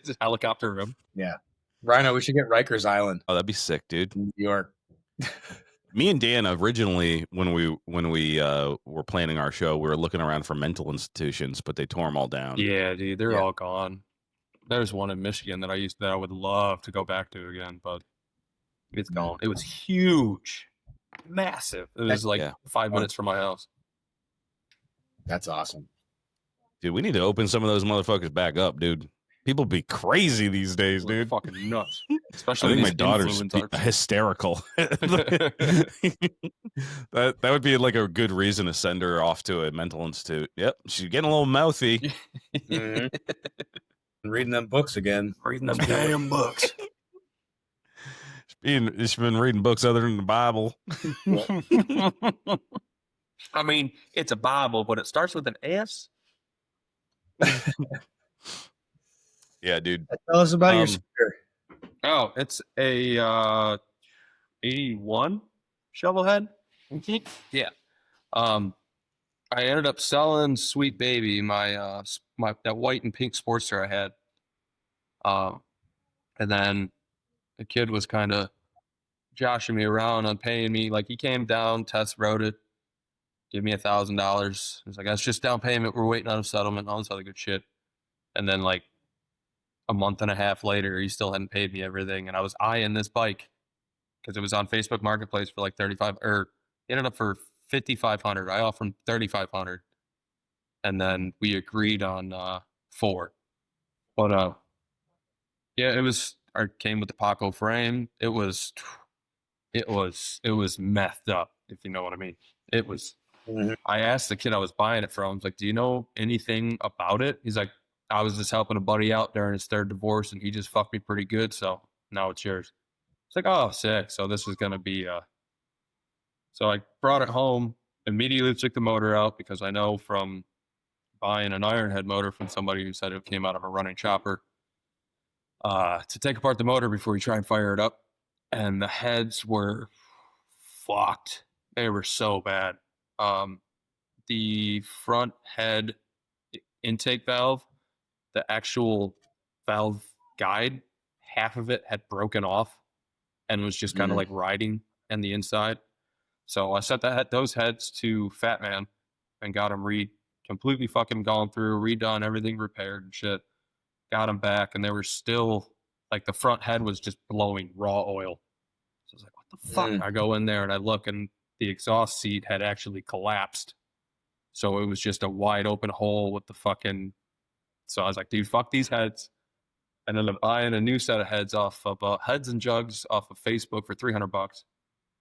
Just helicopter him. yeah. Rhino, we should get Rikers Island Oh, that'd be sick, dude. in New York. Me and Dan originally, when we were planning our show, we were looking around for mental institutions, but they tore them all down. Yeah, dude, they're Yeah. all gone. There's one in Michigan that I would love to go back to again, but it's gone. It was huge, massive. It was like 5 minutes from my house. That's awesome. Dude, we need to open some of those motherfuckers back up, dude. People be crazy these days, They're dude. fucking nuts. I Especially think my these daughter's influencers. hysterical. that would be like a good reason to send her off to a mental institute. Yep, she's getting a little mouthy. Mhm. Reading them books again. Reading them damn books. She's been reading books other than the Bible. I mean, it's a Bible, but it starts with an S. Yeah, dude. Tell us about your scooter. Oh, it's a 81 shovelhead. Yeah. I ended up selling Sweet Baby, my that white and pink Sportster I had. And then the kid was kind of joshing me around on paying me. Like, he came down, test rode it, give me $1,000. He's like, that's just down payment. We're waiting on a settlement, all this other good shit. And then like a month and a half later, he still hadn't paid me everything. And I was eyeing this bike because it was on Facebook Marketplace for like 35, or it ended up for 5,500. I offered him 3,500, and then we agreed on 4. But yeah, it came with the Paco frame. It was methed up, if you know what I mean. It was. Mhm. I asked the kid I was buying it from, I was like, do you know anything about it? He's like, I was just helping a buddy out during his 3rd divorce, and he just fucked me pretty good, so now it's yours. It's like, oh, sick. So this is going to be so I brought it home, immediately took the motor out because I know from buying an Ironhead motor from somebody who said it came out of a running chopper, to take apart the motor before you try and fire it up. And the heads were fucked. They were so bad. The front head intake valve, the actual valve guide, half of it had broken off and was just kind of like riding in the inside. So I sent those heads to Fat Man and got them completely fucking gone through, redone, everything repaired and shit. Got them back, and they were still like, the front head was just blowing raw oil. So I was like, what the fuck? I go in there and I look, and the exhaust seat had actually collapsed. So it was just a wide open hole with the fucking. So I was like, dude, fuck these heads. And then I'm buying a new set of heads off of Heads and Jugs off of Facebook for $300.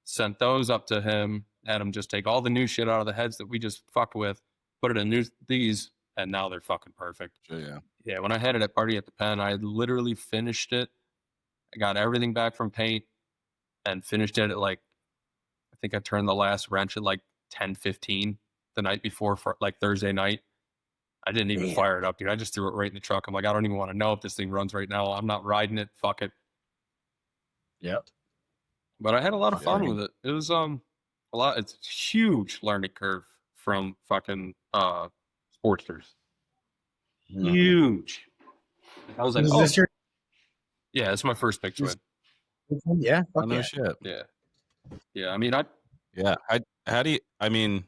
Sent those up to him, had him just take all the new shit out of the heads that we just fucked with, put it in these, and now they're fucking perfect. Yeah. Yeah, when I had it at Party at the Pen, I literally finished it. I got everything back from paint and finished it at like, I think I turned the last wrench at like 10:15 the night before, for like Thursday night. I didn't even fire it up, dude. I just threw it right in the truck. I'm like, I don't even want to know if this thing runs right now. I'm not riding it. Fuck it. Yep. But I had a lot of fun with it. It was a lot. It's a huge learning curve from fucking Sportsters. Huge. I was like, Is oh, this your? yeah, it's my first big twin. Yeah. Oh, Fuck no yeah. shit. Yeah. I mean, How do you? I mean,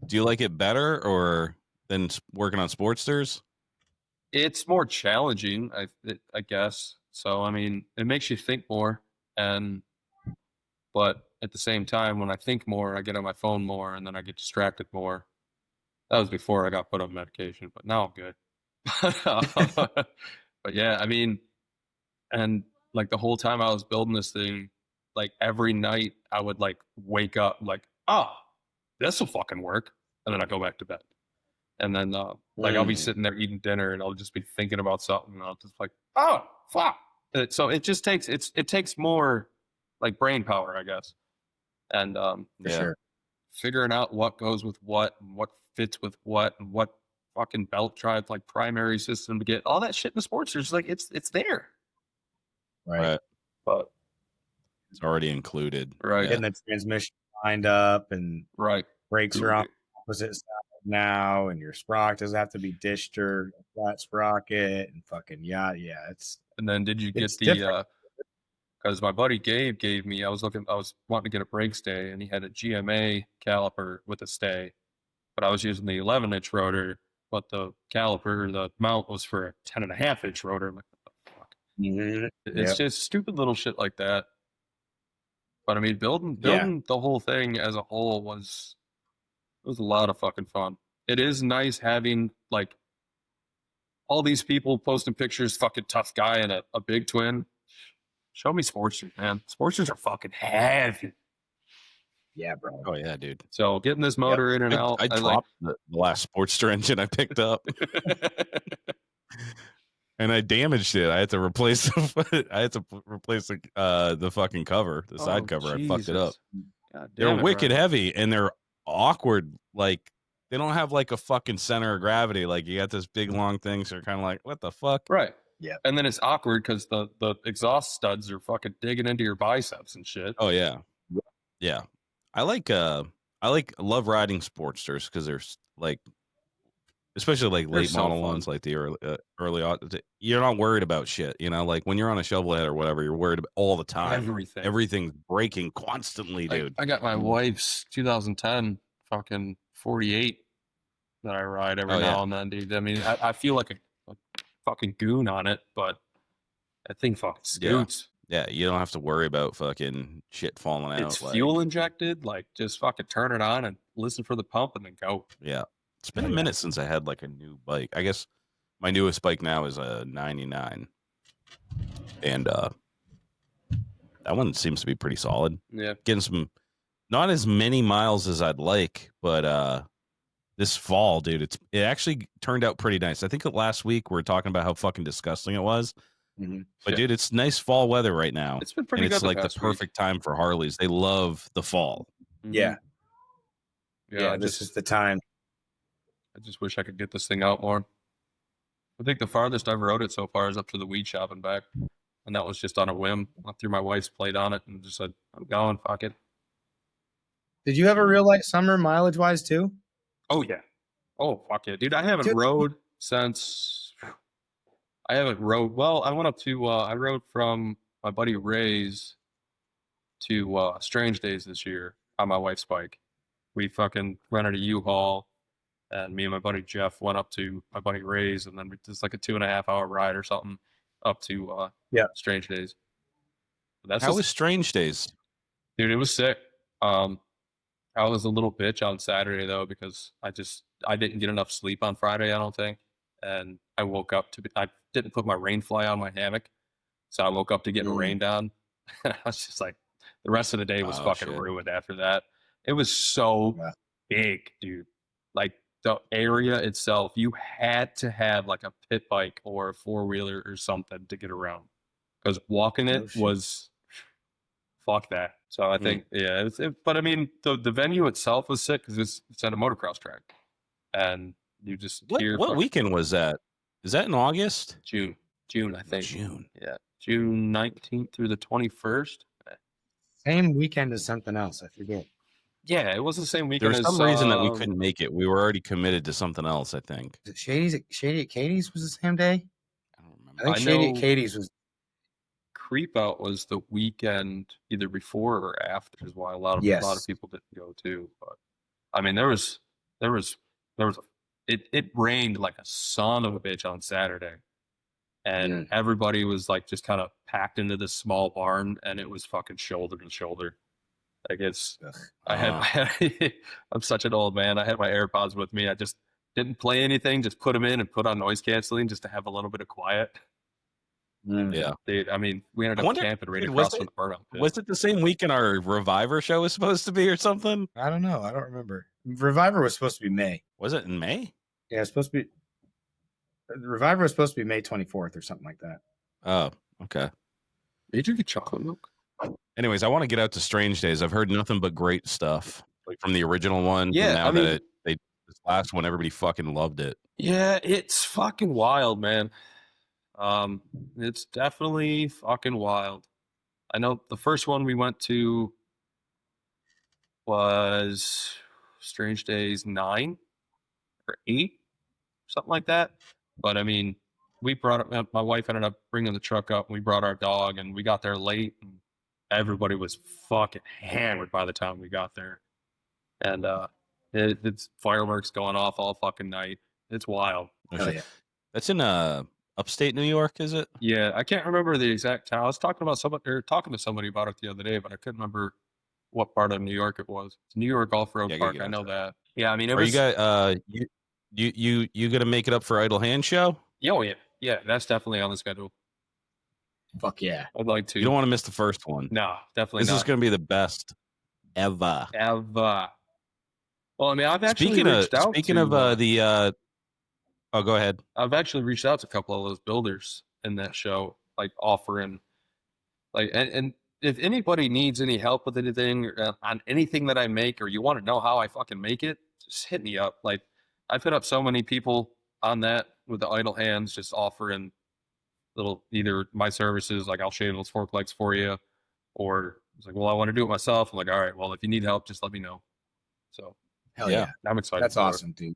do you like it better or than working on Sportsters? it's more challenging, I guess. So I mean, it makes you think more, but at the same time, when I think more, I get on my phone more, and then I get distracted more. That was before I got put on medication, but now I'm good. But yeah, I mean, and like the whole time I was building this thing, like every night I would like wake up like, oh, this will fucking work, and then I go back to bed. And then like I'll be sitting there eating dinner, and I'll just be thinking about something, and I'll just like, oh fuck. So it just takes it takes more like brain power, I guess, and For sure. figuring out what goes with what and what fits with what and what fucking belt drive, like primary system to get all that shit in the sports. There's like it's there. Right. But It's already included. Right. Getting the transmission lined up and Right. brakes are on the opposite side now, and your sprocket doesn't have to be dished or a flat sprocket and fucking yeah. It's And then did you get it's the different. because my buddy Gabe gave me, I was wanting to get a brake stay, and he had a GMA caliper with a stay, but I was using the 11-inch rotor, but the caliper, the mount was for a 10.5-inch rotor. I'm like, what the fuck? It's Yep. just stupid little shit like that. But I mean, building Yeah. the whole thing as a whole was a lot of fucking fun. It is nice having like all these people posting pictures, fucking tough guy and a big twin. Show me Sportsters, man. Sportsters are fucking heavy. Yeah, bro. Oh yeah, dude. So getting this motor in and out, I like, dropped the last Sportster engine I picked up, and I damaged it. I had to replace the fucking cover, the side cover. I fucked it up. God They're damn it, wicked Ryan. heavy, and they're awkward. Like they don't have like a fucking center of gravity. Like you got this big long thing, so you're kind of like, what the fuck? Right. Yeah. And then it's awkward because the exhaust studs are fucking digging into your biceps and shit. Oh yeah, yeah. I love riding Sportsters because there's like, especially like They're late so model fun. ones, like the early. You're not worried about shit, you know. Like when you're on a shovel head or whatever, you're worried about all the time. Everything. Everything's breaking constantly, dude. I got my wife's 2010 fucking 48 that I ride every now and then, dude. I mean, I feel like a fucking goon on it, but that thing fucking scoots. Yeah, you don't have to worry about fucking shit falling out. It's fuel injected. Like, just fucking turn it on and listen for the pump and then go. Yeah. It's been a minute since I had like a new bike. I guess my newest bike now is a 99. And that one seems to be pretty solid. Yeah. Getting some, not as many miles as I'd like, but this fall, dude, it actually turned out pretty nice. I think last week we were talking about how fucking disgusting it was. Mm-hmm. But dude, it's nice fall weather right now. It's been pretty and good. It's like the perfect time for Harleys. They love the fall. Mm-hmm. Yeah. This is the time. I just wish I could get this thing out more. I think the farthest I've rode it so far is up to the weed shop and back. And that was just on a whim. I threw my wife's plate on it and just said, I'm going, fuck it. Did you have a real light summer mileage wise too? Oh, yeah. Oh, fuck yeah. Dude, I haven't rode since... I haven't rode... Well, I went up to... I rode from my buddy Ray's to Strange Days this year on my wife's bike. We fucking rented a U-Haul, and me and my buddy Jeff went up to my buddy Ray's, and then we did like a 2.5 hour ride or something up to Strange Days. How was Strange Days? Dude, it was sick. I was a little bitch on Saturday though, because I didn't get enough sleep on Friday, I don't think. And I woke up I didn't put my rain fly on my hammock. So I woke up to get rained on. And I was just like, the rest of the day was fucking ruined after that. It was so big, dude. Like the area itself, you had to have like a pit bike or a 4-wheeler or something to get around. Because walking it was fuck that. So I think, but I mean, the venue itself was sick because it's at a motocross track, and you just what weekend was that? Is that in August? June, I think. June, yeah, June 19th through the 21st. Same weekend as something else. I forget. Yeah, it was the same weekend. There was some reason that we couldn't make it. We were already committed to something else. I think. Shady at Katie's was the same day. I don't remember. I think Shady at Katie's was. Creep Out was the weekend either before or after, is why a lot of people didn't go too. But I mean, it rained like a son of a bitch on Saturday, and everybody was like just kind of packed into this small barn, and it was fucking shoulder to shoulder. Like I'm such an old man. I had my AirPods with me. I just didn't play anything, just put them in and put on noise canceling just to have a little bit of quiet. Yeah, dude. I mean, we ended up camping right across from the burnout pit. Was it the same weekend our Reviver show was supposed to be, or something? I don't know. I don't remember. Reviver was supposed to be May. Was it in May? Yeah, it's supposed to be. The Reviver was supposed to be May 24th or something like that. Oh, okay. Did you get chocolate milk? Anyways, I want to get out to Strange Days. I've heard nothing but great stuff, like from the original one. Yeah, now that this last one, everybody fucking loved it. Yeah, it's fucking wild, man. It's definitely fucking wild. I know the first one we went to was Strange Days 9 or 8, something like that. But I mean, we brought my wife ended up bringing the truck up and we brought our dog and we got there late and everybody was fucking hammered by the time we got there. And it's fireworks going off all fucking night. It's wild. Oh, Hell shit. yeah. That's in upstate New York, is it? Yeah, I can't remember the exact town. I was talking to somebody about it the other day, but I couldn't remember what part of New York it was. It's New York Off-Road Yeah, I gotta Park. get I out know to that. Yeah, I mean it Are you was. guys you gonna make it up for Idle Hand show? Oh yeah, yeah. That's definitely on the schedule. Fuck yeah. I'd like to. You don't want to miss the first one. No, definitely This is not. gonna be the best ever. Ever. Well, I mean, I've actually reached out Speaking to. of the oh, go ahead. I've actually reached out to a couple of those builders in that show, like offering, like, and if anybody needs any help with anything on anything that I make, or you want to know how I fucking make it, just hit me up. Like, I've hit up so many people on that with the idle hands, just offering little either my services, like I'll shave those fork legs for you, or it's like, well, I want to do it myself. I'm like, all right, well, if you need help, just let me know. So Hell Yeah. yeah. I'm excited. That's for it. awesome, dude.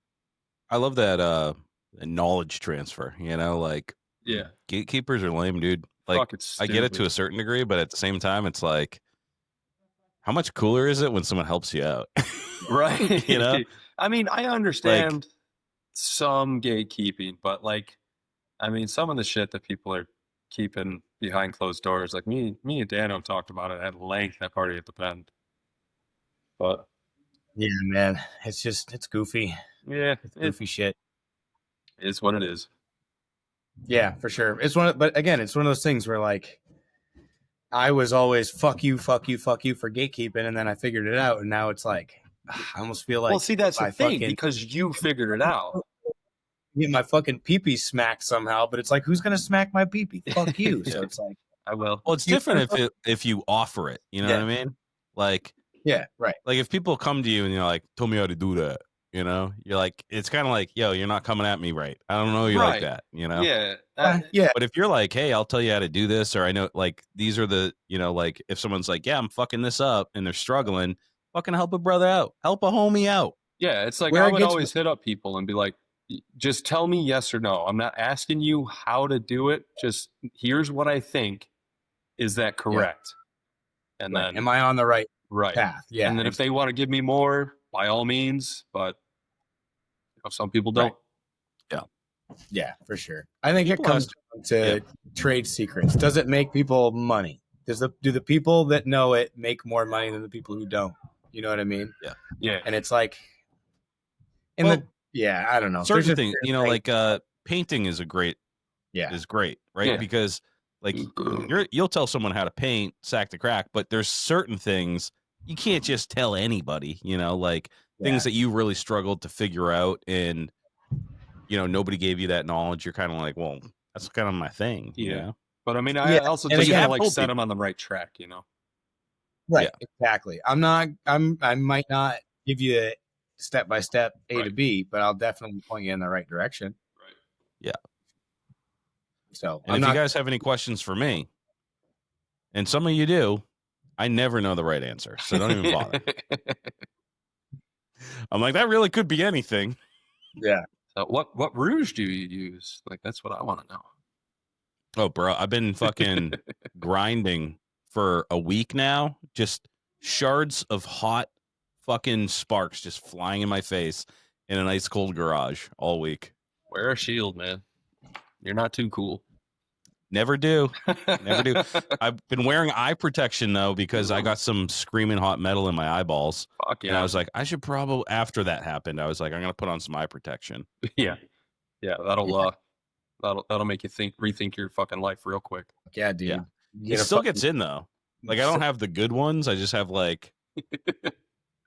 I love that knowledge transfer, like Yeah. gatekeepers are lame, dude. Like Fuck, it's I get it to stupid. a certain degree, but at the same time it's like how much cooler is it when someone helps you out? Right. You know? I mean, I understand some gatekeeping, but like, I mean, some of the shit that people are keeping behind closed doors, like me and Dano talked about it at length at Party at the Bend. But Yeah, man. It's goofy. yeah, It's it goofy shit. is what it is. Yeah, for sure. But again, it's one of those things where like I was always fuck you for gatekeeping, and then I figured it out, and now it's like I almost feel like Well, see, that's if the I thing fucking because you figured it out. get my fucking pee-pee smacked somehow, but it's like who's gonna smack my pee-pee? Fuck you. So Yeah. it's like I will. well, it's You- different if you offer it, you know Yeah. what I mean? Like yeah, right. if people come to you and you're like, tell me how to do that, you're like, it's kind of like, yo, you're not coming at me right. I don't know you like Right. that, Yeah. Yeah, But if you're like, hey, I'll tell you how to do this, or I know like these are the, like if someone's like, yeah, I'm fucking this up and they're struggling, fucking help a brother out, help a homie out. Yeah, it's like Where I it would gets- always hit up people and be like, just tell me yes or no. I'm not asking you how to do it. Just here's what I think. Is that correct? And right. then Am I on the right right. path? Yeah. And then if they want to give me more, by all means, but some people don't. Right. Yeah, for sure. I think People it comes down to trade secrets. Does it make people money? Do the people that know it make more money than the people who don't? You know what I mean? Yeah. And it's like, I don't know. There's Certain just things, weird things. like painting is great, right? Yeah. Because like you'll tell someone how to paint, sack the crack, but there's certain things you can't just tell anybody, like things that you really struggled to figure out and nobody gave you that knowledge. You're kind of like, well, that's kind of my thing. Yeah. But I mean, I Yeah, also and just again, want to I've like told set people- them on the right track, Right. Exactly. I might not give you step by step A to Right. B, but I'll definitely point you in the right direction. Right. Yeah. So And if you guys have any questions for me, and some of you do, I never know the right answer, so don't even bother. I'm like, that really could be anything. yeah. So what rouge do you use? Like that's what I want to know. Oh, bro, I've been fucking grinding for a week now. Just shards of hot fucking sparks just flying in my face in an ice cold garage all week. Wear a shield, man. You're not too cool. Never do. Never do. I've been wearing eye protection though because I got some screaming hot metal in my eyeballs. Fuck yeah. And I was like, I should probably, after that happened, I was like, I'm gonna put on some eye protection. yeah. That'll make you rethink your fucking life real quick. Yeah, dude. Yeah. You It gotta still fucking- gets in though. Like I don't have the good ones. I just have like I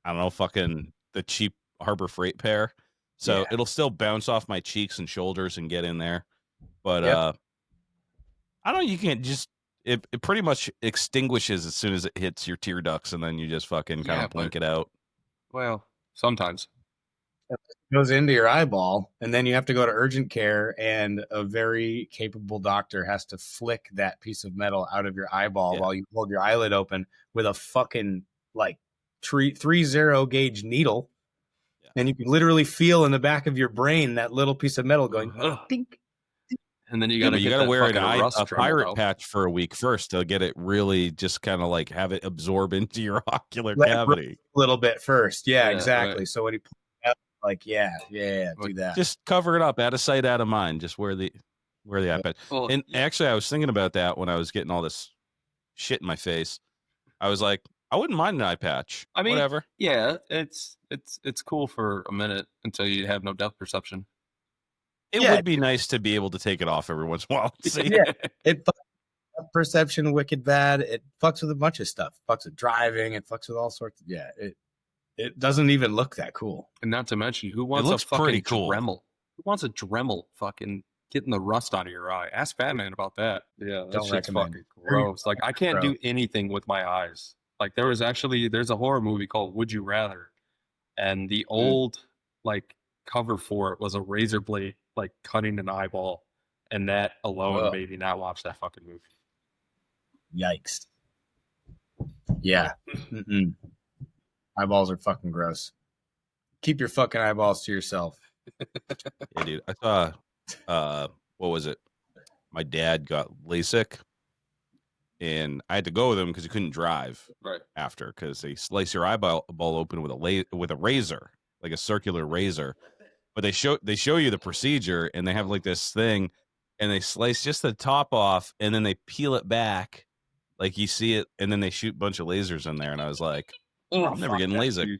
don't know, fucking the cheap Harbor Freight pair. So Yeah. it'll still bounce off my cheeks and shoulders and get in there. But Yep. I don't know, you can't just it pretty much extinguishes as soon as it hits your tear ducts and then you just fucking kind Yeah, of blink it out. Well, sometimes. goes into your eyeball, and then you have to go to urgent care, and a very capable doctor has to flick that piece of metal out of your eyeball while you hold your eyelid open with a fucking like 30 gauge needle, and you can literally feel in the back of your brain that little piece of metal going dink. And then you got to you get got to that wear fucking rust a dremelled pirate out. patch for a week first to get it really just kind of like have it absorb into your ocular Let it cavity. a little bit first. Yeah, Yeah, exactly. right. So when he pulls it out, like, do that. Just cover it up, out of sight, out of mind. Just wear the eye patch. Well, And actually, I was thinking about that when I was getting all this shit in my face. I was like, I wouldn't mind an eye patch. I mean, Whatever. yeah, it's cool for a minute until you have no depth perception. It would be nice to be able to take it off every once in a while. See? Yeah, it fucks with perception wicked bad. It fucks with a bunch of stuff. It fucks with driving. It fucks with all sorts. It doesn't even look that cool. And not to mention, who wants looks a fucking pretty cool. Dremel? Who wants a Dremel fucking getting the rust out of your eye? Ask Batman about that. Yeah, that Don't shit's recommend. fucking gross. Like, I can't Bro. do anything with my eyes. Like, there's a horror movie called Would You Rather, and the old like cover for it was a razor blade like cutting an eyeball, and that alone made me not watch that fucking movie. Yikes. Yeah. Mm-mm. Eyeballs are fucking gross. Keep your fucking eyeballs to yourself. Yeah, dude. I saw, what was it? My dad got LASIK, and I had to go with him because he couldn't drive after, because they slice your eyeball open with a razor, like a circular razor. But they show you the procedure, and they have like this thing, and they slice just the top off, and then they peel it back, like you see it, and then they shoot a bunch of lasers in there. And I was like, I'm never getting LASIK. Dude.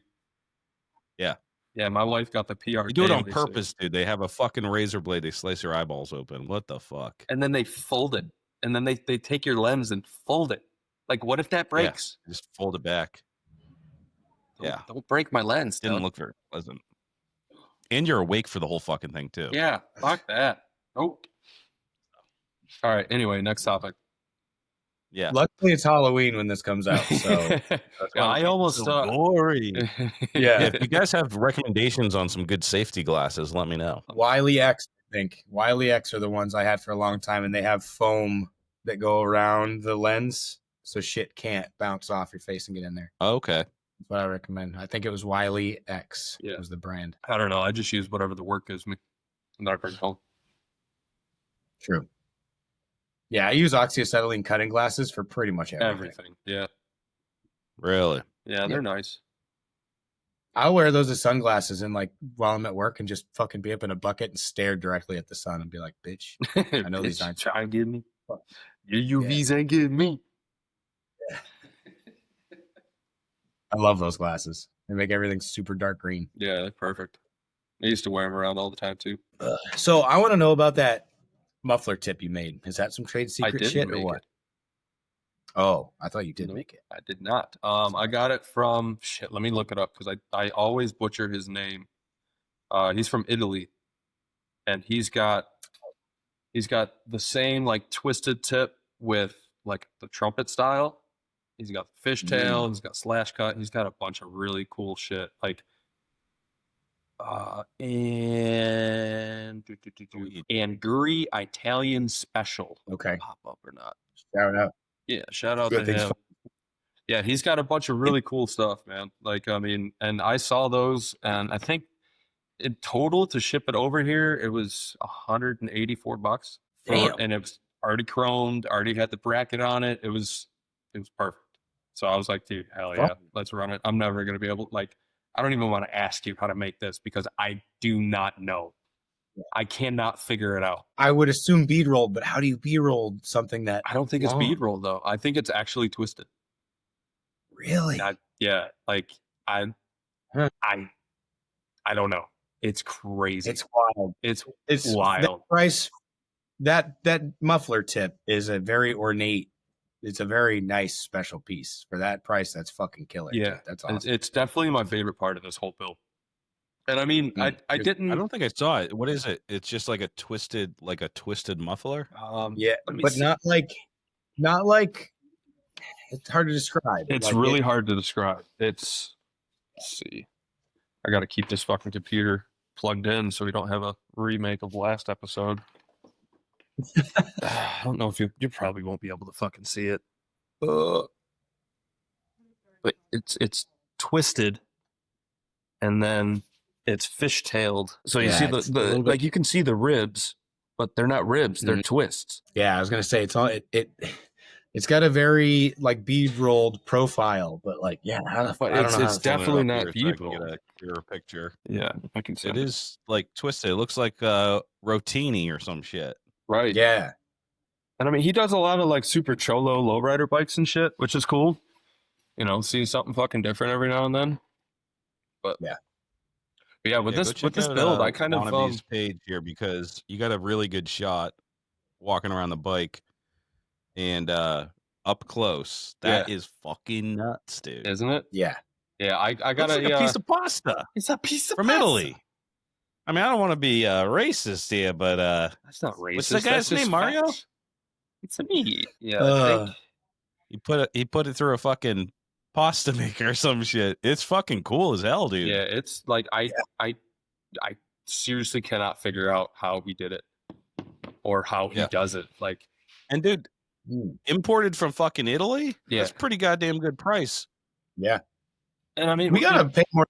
Yeah, my wife got the PRK. They do it on purpose, dude. They have a fucking razor blade. They slice your eyeballs open. What the fuck? And then they fold it. And then they take your lens and fold it. Like, what if that breaks? Yeah, just fold it back. Don't break my lens. Didn't look very pleasant. And you're awake for the whole fucking thing, too. Yeah, fuck that. Nope. All right, anyway, next topic. Yeah. Luckily, it's Halloween when this comes out. So I almost gory. If you guys have recommendations on some good safety glasses, let me know. Wiley X, I think. Wiley X are the ones I had for a long time, and they have foam that go around the lens, so shit can't bounce off your face and get in there. Okay. That's what I recommend. I think it was Wiley X was the brand. I don't know. I just use whatever the work gives me. I'm not very home. True. Yeah, I use oxyacetylene cutting glasses for pretty much everything. Yeah. Really? Yeah, they're nice. I'll wear those as sunglasses and like while I'm at work and just fucking be up in a bucket and stare directly at the sun and be like, bitch, I know these aren't trying to get me. Your UVs ain't getting me. Yeah. I love those glasses. They make everything super dark green. Yeah, they're perfect. I used to wear them around all the time too. So I want to know about that muffler tip you made. Is that some trade secret shit or what? It. Oh, I thought you did make it. I did not. I got it from let me look it up because I always butcher his name. He's from Italy, and he's got the same like twisted tip with like the trumpet style. He's got the fishtail. He's got slash cut. He's got a bunch of really cool shit. Like, and Anguri Italian Special. Okay. Pop up or not? Shout out. Yeah, shout out to him. Yeah, he's got a bunch of really cool stuff, man. Like, I mean, and I saw those, and I think in total to ship it over here, it was $184. And it was already chromed, already had the bracket on it. It was perfect. So I was like, dude, hell yeah, let's run it. I'm never gonna be able, like, I don't even want to ask you how to make this because I do not know. I cannot figure it out. I would assume bead rolled, but how do you bead roll something that? I don't think it's bead rolled though. I think it's actually twisted. Really? Yeah. Like I don't know. It's crazy. It's wild. It's wild. That price, that muffler tip is a very ornate. It's a very nice special piece for that price. That's fucking killer. Yeah, that's awesome. It's definitely my favorite part of this whole build. And I mean, I don't think I saw it. What is it? It's just like a twisted muffler. Yeah, but see. not like. It's hard to describe. It's like really hard to describe. Let's see. I got to keep this fucking computer plugged in so we don't have a remake of last episode. I don't know if you probably won't be able to fucking see it. But it's twisted and then it's fishtailed. So you see Yeah, it's a little bit. like you can see the ribs, but they're not ribs, they're twists. Yeah, I was gonna say it's got a very like bead rolled profile, but like yeah, But I don't know. it's definitely not so I bead can get rolled. a clearer picture. Yeah, I can see It is like twisted. It looks like rotini or some shit. right. Yeah, And I mean, he does a lot of like super cholo lowrider bikes and shit, which is cool. You know, see something fucking different every now and then. But yeah, with Go this check out, build, I kind of Wannabe's page here because you got a really good shot walking around the bike and up close. That is fucking nuts, dude. isn't it? yeah. Yeah, I got Looks like a piece of pasta It's a piece of from pasta. Italy. I mean, I don't want to be racist here, but That's not racist. what's the guy's That's just name? Mario? facts. It's a me. Yeah, I think. He put it through a fucking pasta maker or some shit. It's fucking cool as hell, dude. Yeah, it's like I seriously cannot figure out how he did it or how he does it. Like, and dude, imported from fucking Italy. Yeah, that's pretty goddamn good price. Yeah, and I mean, we gotta pay more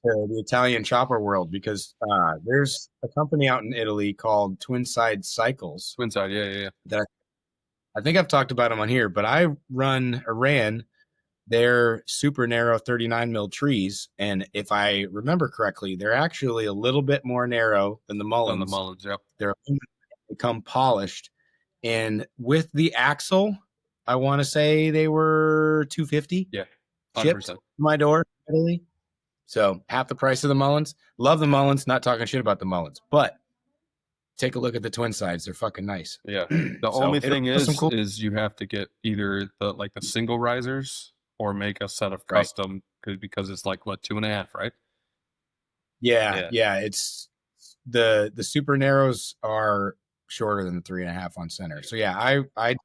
to the Italian chopper world because there's a company out in Italy called Twinside Cycles. Twinside, yeah. That I think I've talked about them on here, but I ran their super narrow 39 mil trees, and if I remember correctly, they're actually a little bit more narrow than the Mullins. Yep. They're become polished, and with the axle, I want to say they were 250. Yeah, 100%. Shipped to my door, Italy. So half the price of the Mullins. Love the Mullins. Not talking shit about the Mullins, but take a look at the twin sides. They're fucking nice. Yeah. The only thing is you have to get either the single risers or make a set of custom because it's like what 2.5, right? Yeah. It's the super narrows are shorter than the 3.5 on center. So yeah, I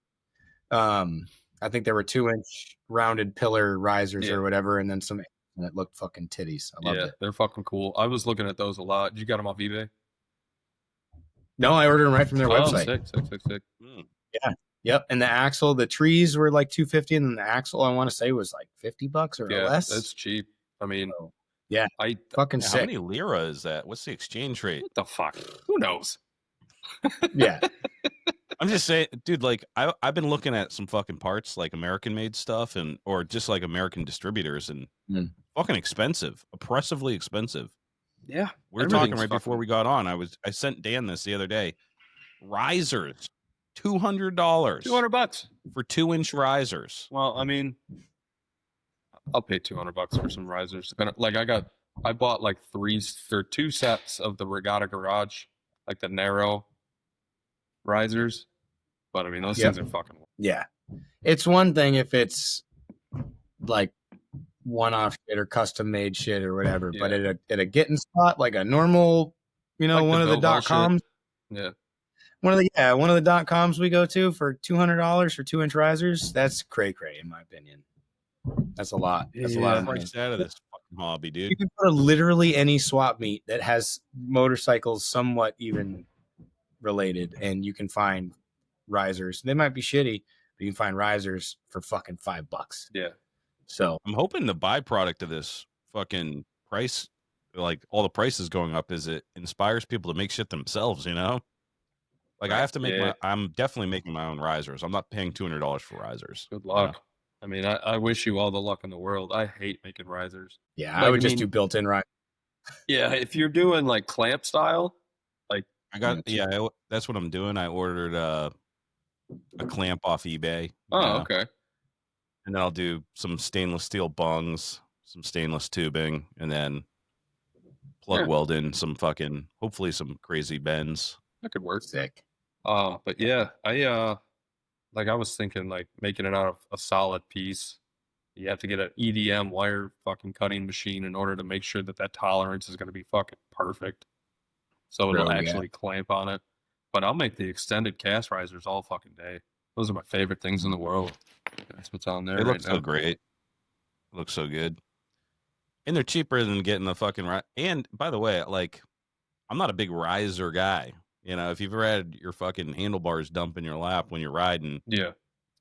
think there were 2-inch rounded pillar risers or whatever, and then some, and it looked fucking titties. I loved it. They're fucking cool. I was looking at those a lot. You got them off eBay? No, I ordered them right from their website. Sick. Yeah. Yep. And the axle, the trees were like 250, and then the axle I want to say was like $50 or less. That's cheap. I mean, yeah, I fucking sick. How many lira is that? What's the exchange rate? What the fuck? Who knows? Yeah. I'm just saying, dude, like I've been looking at some fucking parts, like American made stuff or just like American distributors, and fucking expensive, oppressively expensive. Yeah. We were talking right before we got on. I sent Dan this the other day. Risers, $200. $200 for 2-inch risers. Well, I mean, I'll pay $200 for some risers. Like I bought like 2 sets of the Regatta Garage, like the narrow risers. But I mean, those things are fucking. Yeah, it's one thing if it's like one-off shit or custom-made shit or whatever, but at a getting spot like a normal, like one of the .coms. Yeah. One of the .coms we go to for $200 for 2-inch risers. That's cray in my opinion. That's a lot. That's a lot of money. Out of this fucking hobby, dude. You can put literally any swap meet that has motorcycles somewhat even related, and you can find risers. They might be shitty, but you can find risers for fucking $5. Yeah. So I'm hoping the byproduct of this fucking price, like all the prices going up, is it inspires people to make shit themselves, you know? Like I have to make I'm definitely making my own risers. I'm not paying $200 for risers. Good luck. You know? I mean, I wish you all the luck in the world. I hate making risers. Yeah, like, I would just do built-in risers. Yeah, if you're doing like clamp style, like that's what I'm doing. I ordered a clamp off eBay. Okay. And then I'll do some stainless steel bungs, some stainless tubing, and then plug weld in some fucking, hopefully some crazy bends. That could work. Sick. But yeah, I was thinking like making it out of a solid piece. You have to get an EDM wire fucking cutting machine in order to make sure that tolerance is going to be fucking perfect. So it'll actually clamp on it. But I'll make the extended cast risers all fucking day. Those are my favorite things in the world. That's what's on there. It looks so great. It looks so good. And they're cheaper than getting the fucking ride. And by the way, like, I'm not a big riser guy. You know, if you've ever had your fucking handlebars dump in your lap when you're riding, Yeah. it's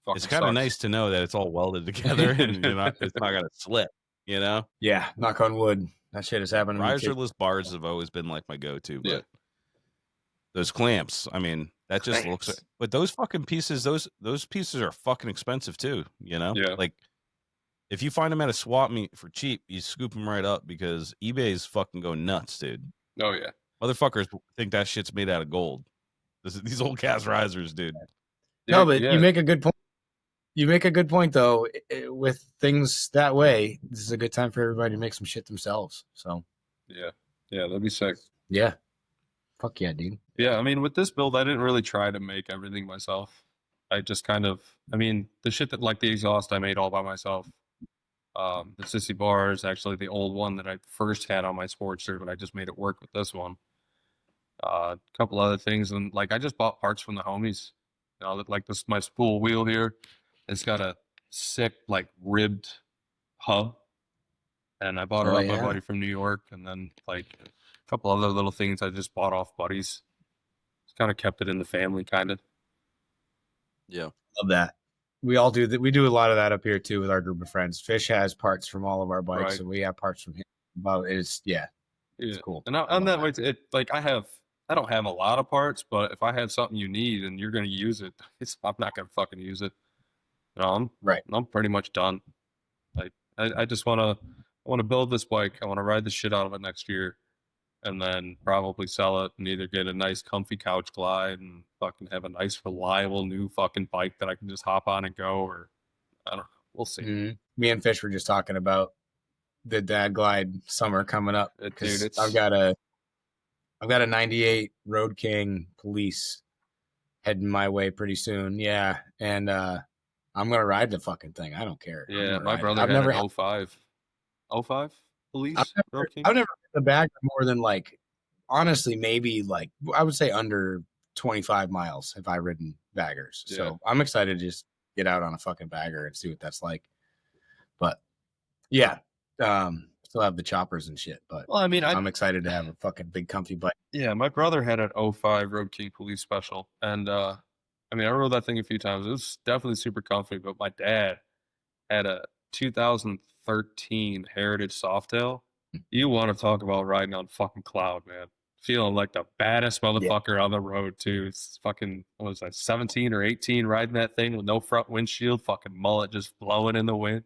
Fucking kind of sucks. nice to know that it's all welded together and it's not gonna slip. You know, Yeah, knock on wood. That shit has happened to me too. riserless bars have always been like my go-to, Yeah. but those clamps, I mean, that just looks. Clamps. But those fucking pieces, those pieces are fucking expensive too. You know, Yeah. like if you find them at a swap meet for cheap, you scoop them right up because eBay's fucking go nuts, dude. Oh yeah. Motherfuckers think that shit's made out of gold. These old cast risers, dude. No, but Yeah. you make a good point. You make a good point though. With things that way, this is a good time for everybody to make some shit themselves. So Yeah. Yeah, that'd be sick. yeah, fuck yeah, dude. Yeah, I mean, with this build, I didn't really try to make everything myself. I just kind of, I mean, the shit that, like the exhaust, I made all by myself. The sissy bar is actually the old one that I first had on my Sportster, but I just made it work with this one. A couple other things, and like I just bought parts from the homies. You know, like this, my spool wheel here, it's got a sick, like ribbed hub, and I bought it off my buddy from New York, and then like a couple other little things I just bought off buddies. Just kind of kept it in the family, kind of. Yeah. Love that. We all do that. We do a lot of that up here too with our group of friends. Fish has parts from all of our bikes, Right. and we have parts from him. But it's it's cool. And on that way, it like I don't have a lot of parts, but if I have something you need and you're gonna use it, I'm not gonna fucking use it. You know, I'm pretty much done. Like I just wanna build this bike. I wanna ride the shit out of it next year, and then probably sell it and either get a nice comfy couch glide and fucking have a nice reliable new fucking bike that I can just hop on and go, or I don't know. We'll see. Mm-hmm. Me and Fish were just talking about the Dad Glide summer coming up because I've got a 98 Road King Police heading my way pretty soon. Yeah, and I'm gonna ride the fucking thing. I don't care. Yeah, my brother had an 05 Police. I've never hit the bag more than like, honestly, maybe like I would say under 25 miles have I ridden baggers. Yeah. So I'm excited to just get out on a fucking bagger and see what that's like. But yeah, still have the choppers and shit. But well, I mean, I'm excited to have a fucking big comfy bike. Yeah, my brother had an 05 Road King Police Special, and I mean, I rode that thing a few times. It was definitely super comfy. But my dad had a 2013 Heritage Softail. You want to talk about riding on fucking cloud, man? Feeling like the baddest motherfucker on the road too. It's fucking, what was I, 17 or 18 riding that thing with no front windshield, fucking mullet just blowing in the wind.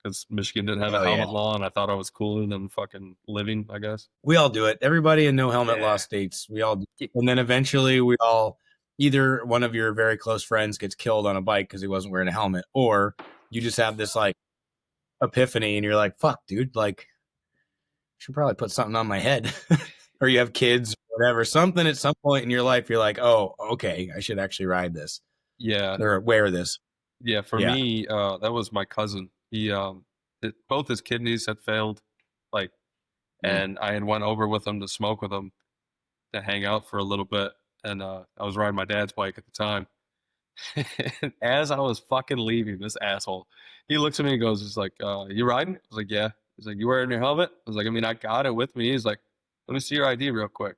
Because Michigan didn't have a helmet law, and I thought I was cooler than fucking living, I guess. We all do it. Everybody in no helmet law states, we all do it. And then eventually we all, either one of your very close friends gets killed on a bike because he wasn't wearing a helmet, or you just have this like epiphany and you're like, fuck, dude, like, I should probably put something on my head. Or you have kids or whatever, something at some point in your life, you're like, oh, okay, I should actually ride this. Yeah. Or wear this. Yeah, for me, that was my cousin. He both his kidneys had failed, like, and I had went over with him to smoke with him, to hang out for a little bit, and I was riding my dad's bike at the time. And as I was fucking leaving, this asshole, he looks at me and goes, "He's like, you riding?" I was like, "Yeah." He's like, "You wearing your helmet?" I was like, "I mean, I got it with me." He's like, "Let me see your ID real quick."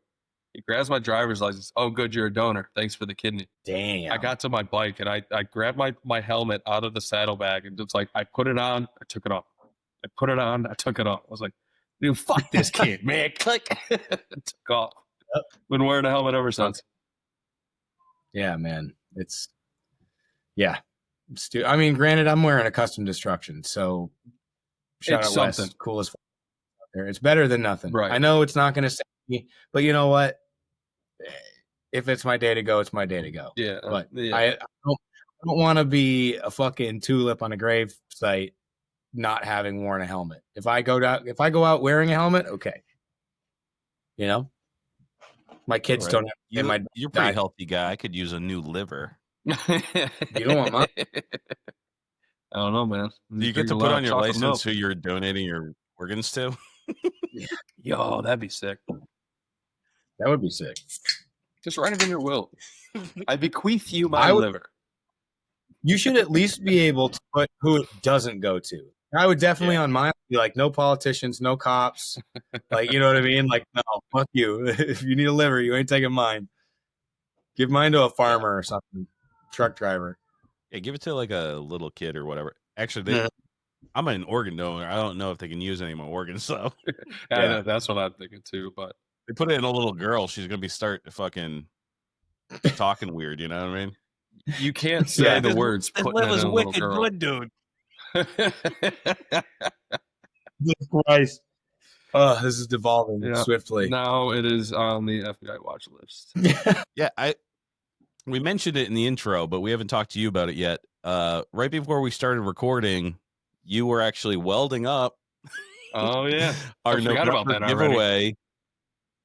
He grabs my driver's license. "Oh, good, you're a donor. Thanks for the kidney." Damn. I got to my bike and I grabbed my helmet out of the saddlebag and just like, I put it on, I took it off. I put it on, I took it off. I was like, dude, fuck this kid, man. Click. Took off. Yep. Been wearing a helmet ever since. Yeah, man. I mean, granted, I'm wearing a custom destruction, so shout out Wes, coolest out there. It's better than nothing. Right. I know it's not going to save me, but you know what? If it's my day to go, it's my day to go. Yeah. But I don't want to be a fucking tulip on a grave site not having worn a helmet. If I go out wearing a helmet, okay. You know? My kids don't have you're a pretty healthy guy. I could use a new liver. You don't want mine? I don't know, man. Do you get to put on your license who you're donating your organs to? Yo, that'd be sick. That would be sick. Just write it in your will. I bequeath you my liver. You should at least be able to put who it doesn't go to. I would definitely Yeah. on mine be like, no politicians, no cops. Like, you know what I mean? Like, no, fuck you. If you need a liver, you ain't taking mine. Give mine to a Yeah. farmer or something. Truck driver. Yeah, give it to like a little kid or whatever. Actually, Yeah. I'm an organ donor. I don't know if they can use any of my organs, so Yeah. That's what I'm thinking too. But they put it in a little girl. She's gonna be start fucking talking weird. You know what I mean? you can't Yeah. say the words This putting it liver's in a little wicked girl. good, dude. Jesus Christ. Oh, this is devolving Yeah. swiftly. Now it is on the FBI watch list. Yeah, we mentioned it in the intro, but we haven't talked to you about it yet. Right before we started recording, you were actually welding up. Oh yeah, our I forgot about November that already. giveaway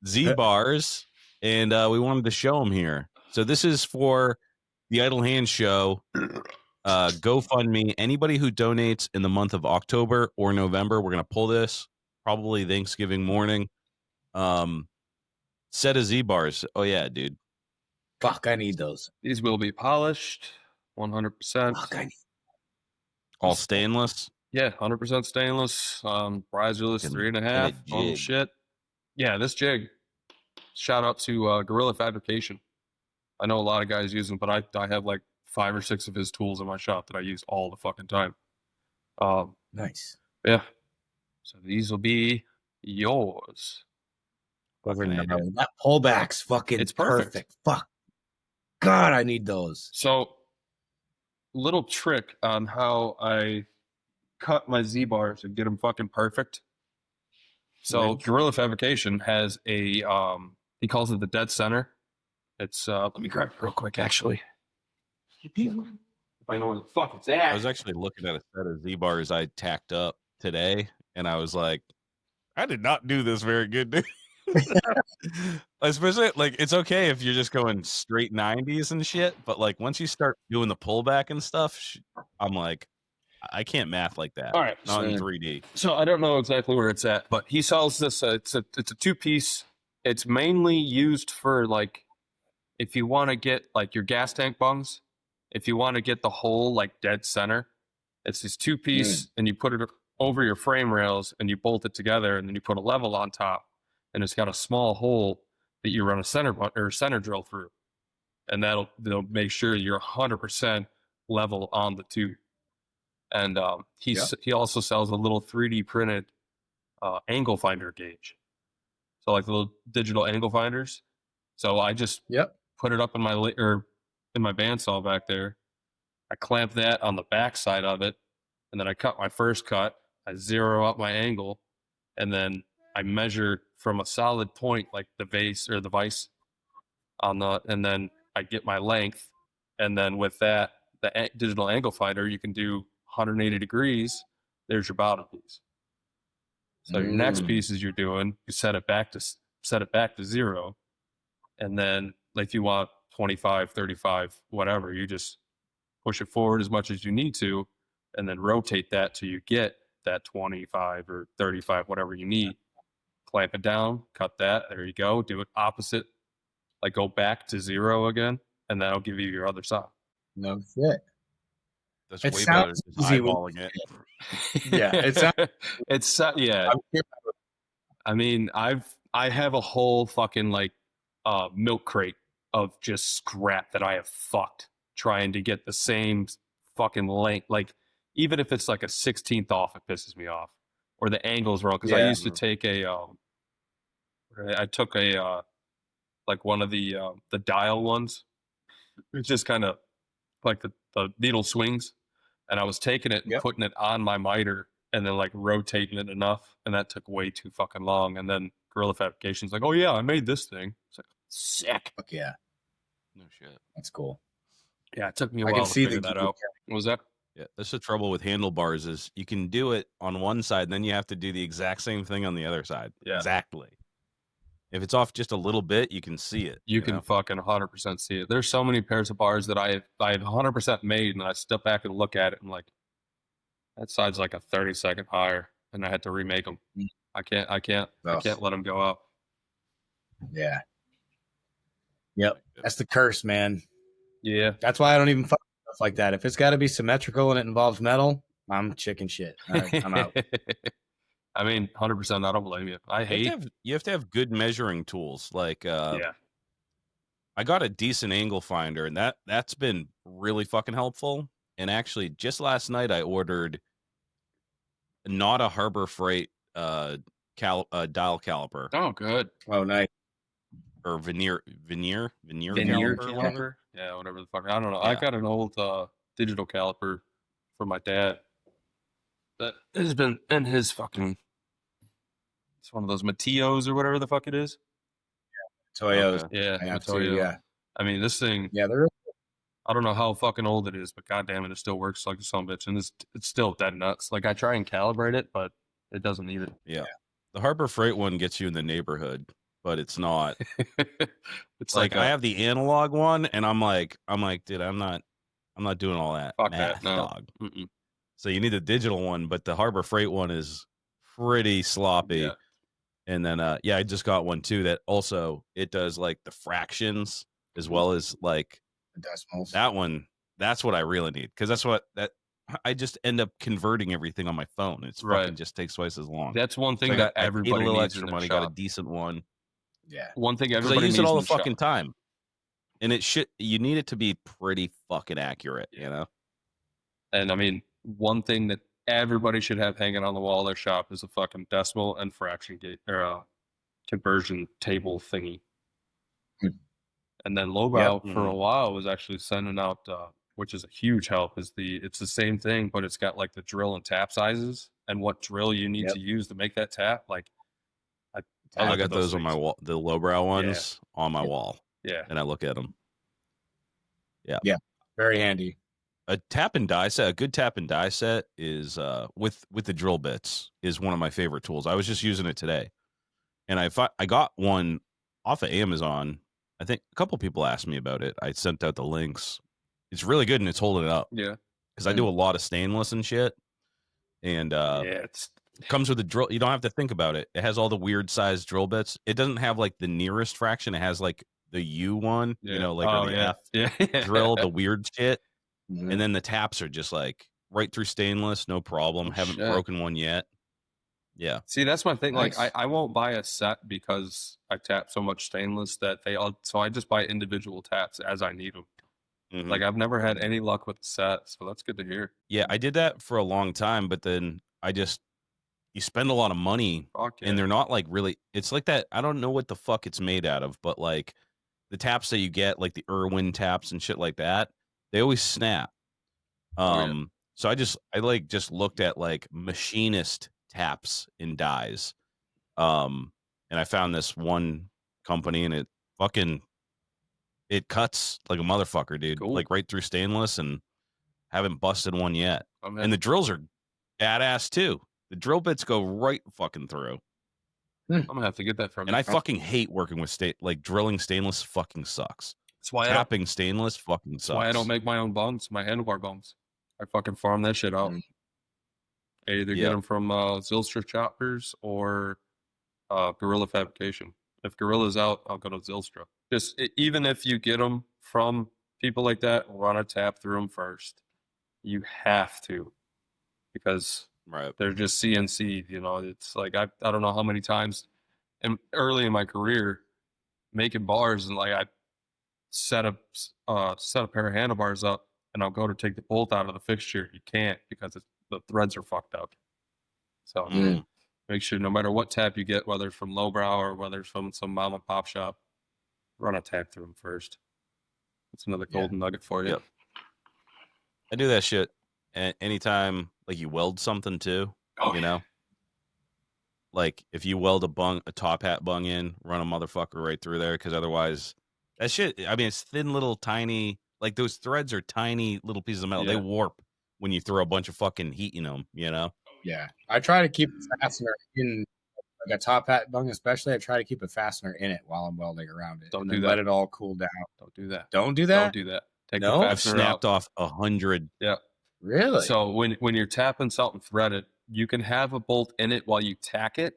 Z bars, and we wanted to show them here. So this is for the Idle Hands show. GoFundMe. Anybody who donates in the month of October or November, we're gonna pull this probably Thanksgiving morning. Set of Z bars. Oh yeah, dude. Fuck, I need those. These will be polished, 100%. Fuck, I need All stainless. Yeah, 100% stainless. Riserless, And 3.5. a Normal jig. shit. Yeah, this jig. Shout out to Gorilla Fabrication. I know a lot of guys use them, but I have like 5 or 6 of his tools in my shop that I use all the fucking time. nice. Yeah. So these will be yours. Fucking A. That pullback's fucking It's perfect. Fuck. God, I need those. So, little trick on how I cut my Z bars and get them fucking perfect. So, Right. Gorilla Fabrication has a he calls it the dead center. It's let me grab it real quick actually. If I know where the fuck it's at. I was actually looking at a set of Z bars I tacked up today, and I was like, I did not do this very good, dude. Especially like it's okay if you're just going straight 90s and shit, but like once you start doing the pullback and stuff, I'm like, I can't math like that. All right, Not so, in 3D. So I don't know exactly where it's at, but he sells this. It's a 2-piece. It's mainly used for like if you want to get like your gas tank bungs. If you want to get the whole like dead center, it's this 2-piece, and you put it over your frame rails and you bolt it together, and then you put a level on top, and it's got a small hole that you run a center drill through, and they'll make sure you're 100% level on the tube. And he also sells a little 3D printed angle finder gauge, so like the little digital angle finders. So I just put it up in my bandsaw back there. I clamp that on the back side of it, and then I cut my first cut. I zero out my angle, and then I measure from a solid point, like the vise on the, and then I get my length, and then with that, the digital angle finder, you can do 180 degrees. There's your bottom piece. So your next pieces you're doing, you set it back to 0, and then if you want 25, 35, whatever, you just push it forward as much as you need to, and then rotate that till you get that 25 or 35, whatever you need. Clamp it down, cut that. There you go. Do it opposite, like go back to 0 again, and that'll give you your other side. No shit. That's It way better sounds than easy eyeballing it. Yeah, it's yeah. I mean, I have a whole fucking like milk crate of just scrap that I have fucked trying to get the same fucking length. Like even if it's like a 16th off, it pisses me off. Or the angle's wrong, because I used to take I took a like one of the dial ones. It's just kind of like the needle swings, and I was taking it and putting it on my miter and then like rotating it enough, and that took way too fucking long. And then Gorilla Fabrication's like, oh yeah, I made this thing. It's like, sick. Fuck yeah. No shit. That's cool. Yeah, it took me a while to figure that out. What was that? Yeah, that's the trouble with handlebars is you can do it on one side, and then you have to do the exact same thing on the other side. Yeah. Exactly. If it's off just a little bit, you can see it. You can fucking 100% see it. There's so many pairs of bars that I've 100% made, and I step back and look at it and like, that side's like a 30-second higher, and I had to remake them. I can't let them go up. Yeah. Yep. That's the curse, man. Yeah. That's why I don't even fuck stuff like that. If it's got to be symmetrical and it involves metal, I'm chicken shit. All right, I'm out. I mean, 100%. I don't blame you. I hate. You have to have good measuring tools. Like Yeah. I got a decent angle finder, and that's been really fucking helpful. And actually, just last night I ordered not a Harbor Freight dial caliper Oh, good. Oh, nice. or veneer Veneer caliper or whatever. caliper. Yeah, whatever the fuck. I don't know. I Yeah. got an old digital caliper from my dad that has been in his fucking. It's one of those Matios or whatever the fuck it is. Toyos. Okay. Yeah, I have to, Matoyo. yeah. I mean, this thing. Yeah, they're I don't know how fucking old it is, but goddamn it still works like a son of a bitch, and it's still dead nuts. Like I try and calibrate it, but it doesn't need Yeah. The Harbor Freight one gets you in the neighborhood, but it's not. it. It's Like like I a have the analog one, and I'm like, dude, I'm not doing all that fuck math, that. No. dog. Mm-mm. So you need the digital one, but the Harbor Freight one is pretty sloppy. Yeah. And then I just got one too that also it does like the fractions as well as like the decimals. that one. That's what I really need, because that's what I just end up converting everything on my phone. It's Right. fucking just takes twice as long. That's one thing So that I paid a everybody little needs in extra their money, shop. got a decent one. Yeah. One thing Because I everybody use needs it all in the fucking shop. time. And you need it to be pretty fucking accurate, you know? And I mean, one thing that everybody should have hanging on the wall of their shop is a fucking decimal and fraction gate or conversion table thingy. Hmm. And then Lowbrow Yep. for a while was actually sending out, which is a huge help. It's the same thing, but it's got like the drill and tap sizes and what drill you need Yep. to use to make that tap. Like I I look got at those on my things. wall, the lowbrow ones on my Yep. wall, Yeah, and I look at them. Very handy. A tap and die set, a good tap and die set is with the drill bits is one of my favorite tools. I was just using it today, and I got one off of Amazon. I think a couple people asked me about it. I sent out the links. It's really good, and it's holding up yeah, because I do a lot of stainless and shit. And yeah. It's comes with a drill. You don't have to think about it. It has all the weird sized drill bits. It doesn't have like the nearest fraction. It has like the U one, yeah. you know, like or the F drill, the weird shit. Mhm. And then the taps are just like right through stainless, no problem. Oh, Haven't shit. broken one yet. Yeah. See, that's my thing. Nice. Like, I won't buy a set because I tap so much stainless that so I just buy individual taps as I need them. Mhm. Like, I've never had any luck with the set, so that's good to hear. Yeah, I did that for a long time, but then you spend a lot of money Fuck yeah. and they're not like really, it's like that. I don't know what the fuck it's made out of, but like the taps that you get, like the Irwin taps and shit like that, they always snap. Oh, yeah. So I like just looked at like machinist taps and dies. And I found this one company, and it cuts like a motherfucker, dude. Cool. Like right through stainless, and haven't busted one yet. I'm And the drills are badass too. The drill bits go right fucking through. gonna have to get that from And you. I fucking hate working with like drilling stainless fucking sucks. That's why Tapping stainless fucking sucks. that's why I don't make my own bungs, my handlebar bungs. I fucking farm that shit out. Mm. I either get them from Zylstra Choppers or Gorilla Fabrication. If Gorilla's out, I'll go to Zylstra. Even if you get them from people like that, run a tap through them first. You have to, because Right. they're just CNC. You know, it's like I don't know how many times, and early in my career, making bars, and like I set a pair of handlebars up, and I'll go to take the bolt out of the fixture. You can't because the threads are fucked up. So make sure no matter what tap you get, whether it's from Lowbrow or whether it's from some mom and pop shop, run a tap through them first. That's another golden nugget for you. Yep. I do that shit anytime like you weld something too. Oh, you know, like if you weld a top hat bung in, run a motherfucker right through there, because otherwise that shit, I mean, it's thin little tiny, like those threads are tiny little pieces of metal. They Yeah. warp when you throw a bunch of fucking heat in them, you know? Yeah. I try to keep the fastener in like a top hat bung, especially. I try to keep a fastener in it while I'm welding around it. Don't and do then that. Let it all cool down. Don't do that. Don't do that. Don't do that. Take No? the I've fastener snapped out. off 100. Yeah. Really? So when you're tapping something threaded, you can have a bolt in it while you tack it,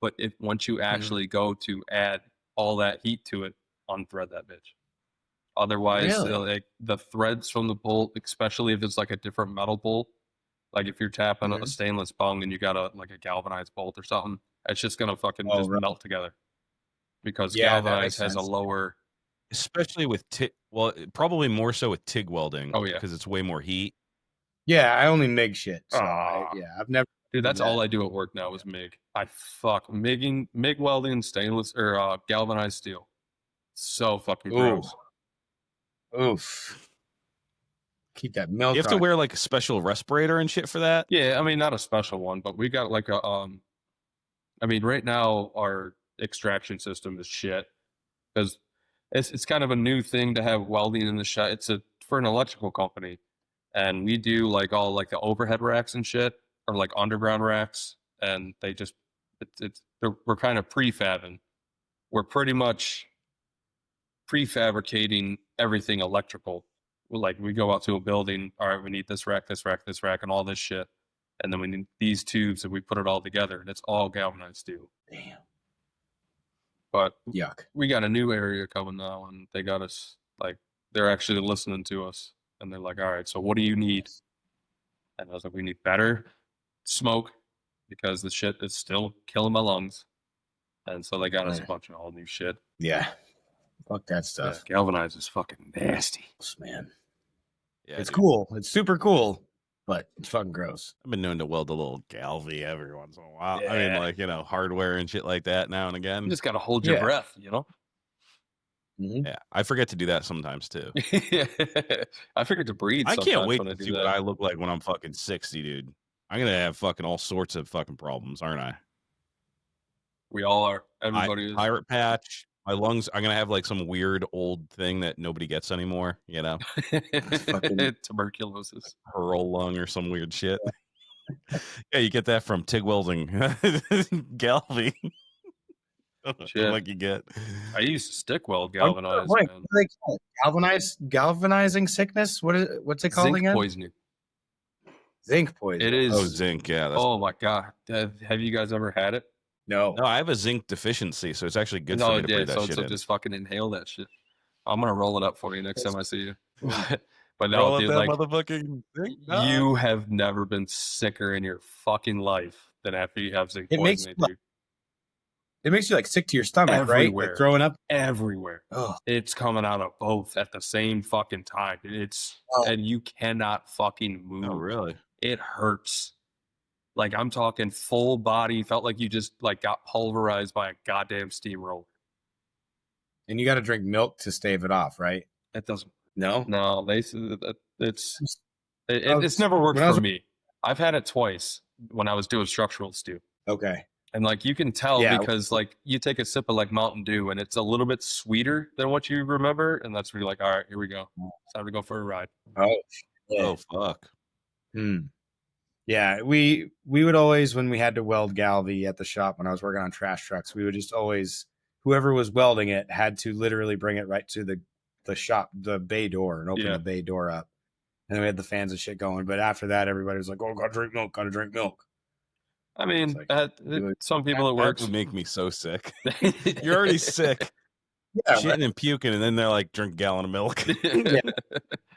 but once you actually go to add all that heat to it, unthread that bitch. Otherwise, Really? like the threads from the bolt, especially if it's like a different metal bolt, Like if you're tapping a Mhm. stainless bung and you got a galvanized bolt or something, it's just gonna fucking Oh, just right. melt together because Yeah, that galvanized makes has a sense. lower. Especially with TIG. Well, probably more so with TIG welding Oh yeah. because it's way more heat. Yeah, I only MIG shit, so Ah, I've never dude, do that's all that. I do at work now is MIG. I fuck MIG welding stainless or galvanized steel. So fucking Ooh, gross. oof. Keep that You milk have to on it. wear like a special respirator and shit for that. Yeah, I mean not a special one, but we got like a I mean right now our extraction system is shit because it's kind of a new thing to have welding in the shop. It's a for an electrical company, and we do like all like the overhead racks and shit, or like underground racks, and they just we're kind of prefabbing. We're pretty much prefabricating everything electrical. Like we go out to a building, all right, we need this rack, this rack, this rack, and all this shit, and then we need these tubes, and we put it all together, and it's all galvanized steel. Damn. But Yuck. we got a new area coming now, and they got us like they're actually listening to us, and they're like, "All right, so what do you need?" And I was like, "We need better smoke because the shit is still killing my lungs." And so they got us a Right. bunch of all new shit. Yeah. Fuck that Yeah, stuff. galvanized is fucking nasty. Man. Yeah, It's dude. cool. It's super cool, but it's fucking gross. I've been known to weld a little galvy every once in a while. I mean, Yeah. like, hardware and shit like that now and You again. just gotta hold your Yeah. breath, you know. Mhm. Yeah, I forget to do that sometimes too. I figured to breathe I can't sometimes wait when I to do see what that. I look like when I'm fucking 60, dude. I'm gonna have fucking all sorts of fucking problems, aren't I? We all are. Everybody is. Pirate patch. My lungs. I'm gonna have like some weird old thing that nobody gets anymore. Fucking Tuberculosis. Pearl lung or some weird shit. Yeah, you get that from TIG welding, galvy. Shit. Like you get. I used to stick weld I'm galvanized, blank. man. What do they call it? Galvanizing sickness? What's it called Zinc again? poisoning. Zinc It poisoning. is. Oh, zinc. Yeah. That's Oh my god. Have you guys ever had it? No. no. I have a zinc deficiency, so it's actually good for No, me to yeah. breathe that So shit in. just fucking inhale that shit. I'm gonna roll it up for you next time I see you. But no, Roll up dude, that like motherfucking zinc, dog. you have never been sicker in your fucking life than after you have zinc It makes poisoning, you dude. it makes you like sick to your stomach, right? Like Everywhere. throwing up. Everywhere. Oh, It's coming out of both at the same fucking time. oh. And you cannot fucking Oh, move. really? It hurts. Like I'm talking full body. Felt like you just like got pulverized by a goddamn steamroller. And you got to drink milk to stave it off, right? It doesn't. No. No, they said that it's Oh, it's never worked when I for was me. I've had it twice when I was doing structural steel. okay. And like you can tell Yeah. because like you take a sip of like Mountain Dew and it's a little bit sweeter than what you remember, and that's where you're like, all right, here we go. It's time to go for a ride. Oh, yeah. Oh, fuck. Yeah, we would always when we had to weld galvy at the shop when I was working on trash trucks, we would just always whoever was welding it had to literally bring it right to the shop, the bay door, and open Yeah. the bay door up. And then we had the fans and shit going. But after that, everybody was like, "Oh, gotta drink milk, gotta drink milk." I mean, like, some people it That works. would make me so sick. You're already sick, Yeah, shitting and puking, and then they're like, drink a gallon of milk.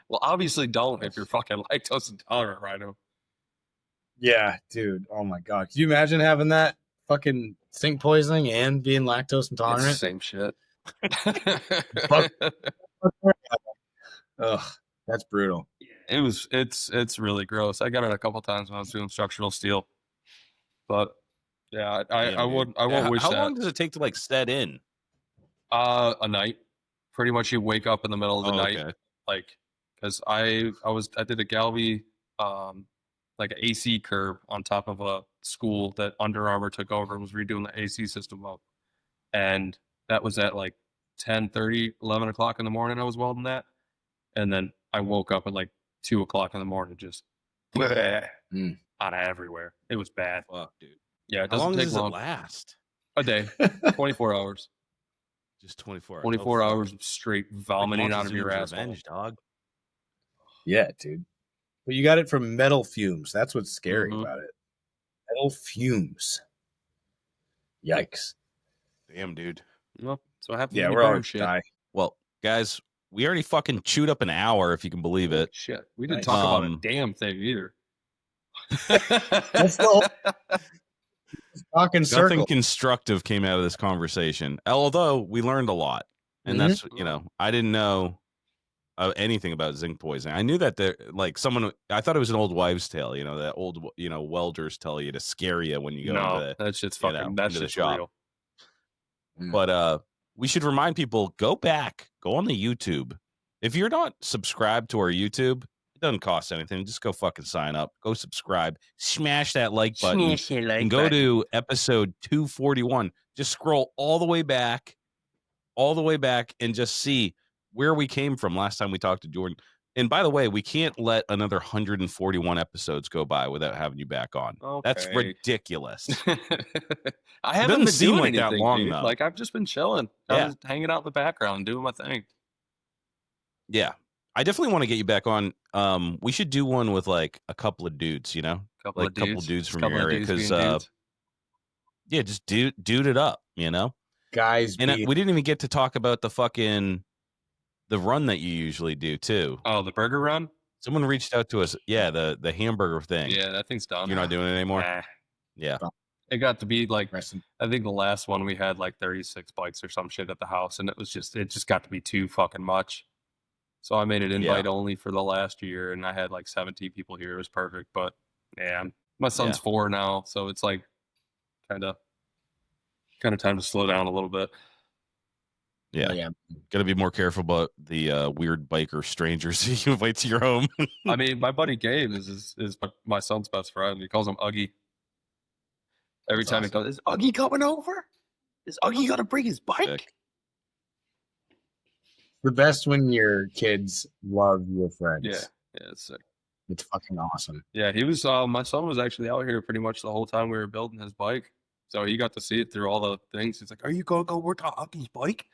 Well, obviously don't if you're fucking lactose intolerant, Rhino. yeah, dude. Oh my god, could you imagine having that fucking zinc poisoning and being lactose It's the intolerant? same shit. Ugh, that's brutal. It's really gross. I got it a couple times when I was doing structural steel, but yeah, Damn, I dude. won't wish How that. long does it take to like set in? A night. Pretty much, you wake up in the middle of the night, Okay. like because I did a Galvy, like an AC curve on top of a school that Under Armour took over and was redoing the AC system up, and that was at like 10:30, 11 o'clock in the morning. I was welding that, and then I woke up at like 2 o'clock in the morning, just Mm. out of everywhere. It was bad. Fuck, dude. Yeah, it How doesn't long take does it long. last? A day, 24 hours. Just 24 hours. 24 Oh, fuck. hours of straight Like vomiting out of your Montezuma's asshole. Revenge, dog. Yeah, dude. But you got it from metal fumes. That's what's scary Mhm. about it. Metal fumes. Yikes. Damn, dude. Well, so happens Yeah, when you we're all burn gonna shit. die. Well, guys, we already fucking chewed up an hour, if you can believe it. Shit, we didn't Nice. talk about a Um, damn thing either. That's the whole talking circle. Nothing constructive came out of this conversation, although we learned a lot. And that's, I didn't know anything about zinc poisoning. I knew that I thought it was an old wives' tale, that old, welders tell you to scare you when you go into that shit's fucking, that shit's real. But we should remind people, go on the YouTube. If you're not subscribed to our YouTube, it doesn't cost anything. Just go fucking sign up. Go subscribe. Smash that like button. And go to episode 241. Just scroll all the way back, and just see where we came from last time we talked to Jordan. And by the way, we can't let another 141 episodes go by without having you back on. Okay. That's ridiculous. I haven't been doing anything, that long, dude. though. Like, I've just been chilling. I was hanging out in the background, doing my thing. Yeah. I definitely want to get you back on. We should do one with like a couple of dudes, Couple of dudes from your area. Because just dude it up, Guys. And we didn't even get to talk about the run that you usually do too. Oh, the burger run? Someone reached out to us. Yeah, the hamburger thing. Yeah, that thing's done. You're not doing it anymore? Nah. Yeah. It got to be like, I think the last one we had like 36 bikes or some shit at the house, and it just got to be too fucking much. So I made it invite only for the last year, and I had like 17 people here. It was perfect. But yeah, my son's 4 now, so it's like kind of time to slow down a little bit. Yeah. Gotta be more careful about the weird biker strangers you invite to your home. I mean, my buddy Gabe is my son's best friend. He calls him Uggy. Every time he goes, is Uggy coming over? Is Uggy gonna bring his bike? Sick. The best when your kids love your friends. Yeah, it's sick. It's fucking awesome. Yeah, he was. My son was actually out here pretty much the whole time we were building his bike, so he got to see it through all the things. He's like, "Are you gonna go work on Uggy's bike?"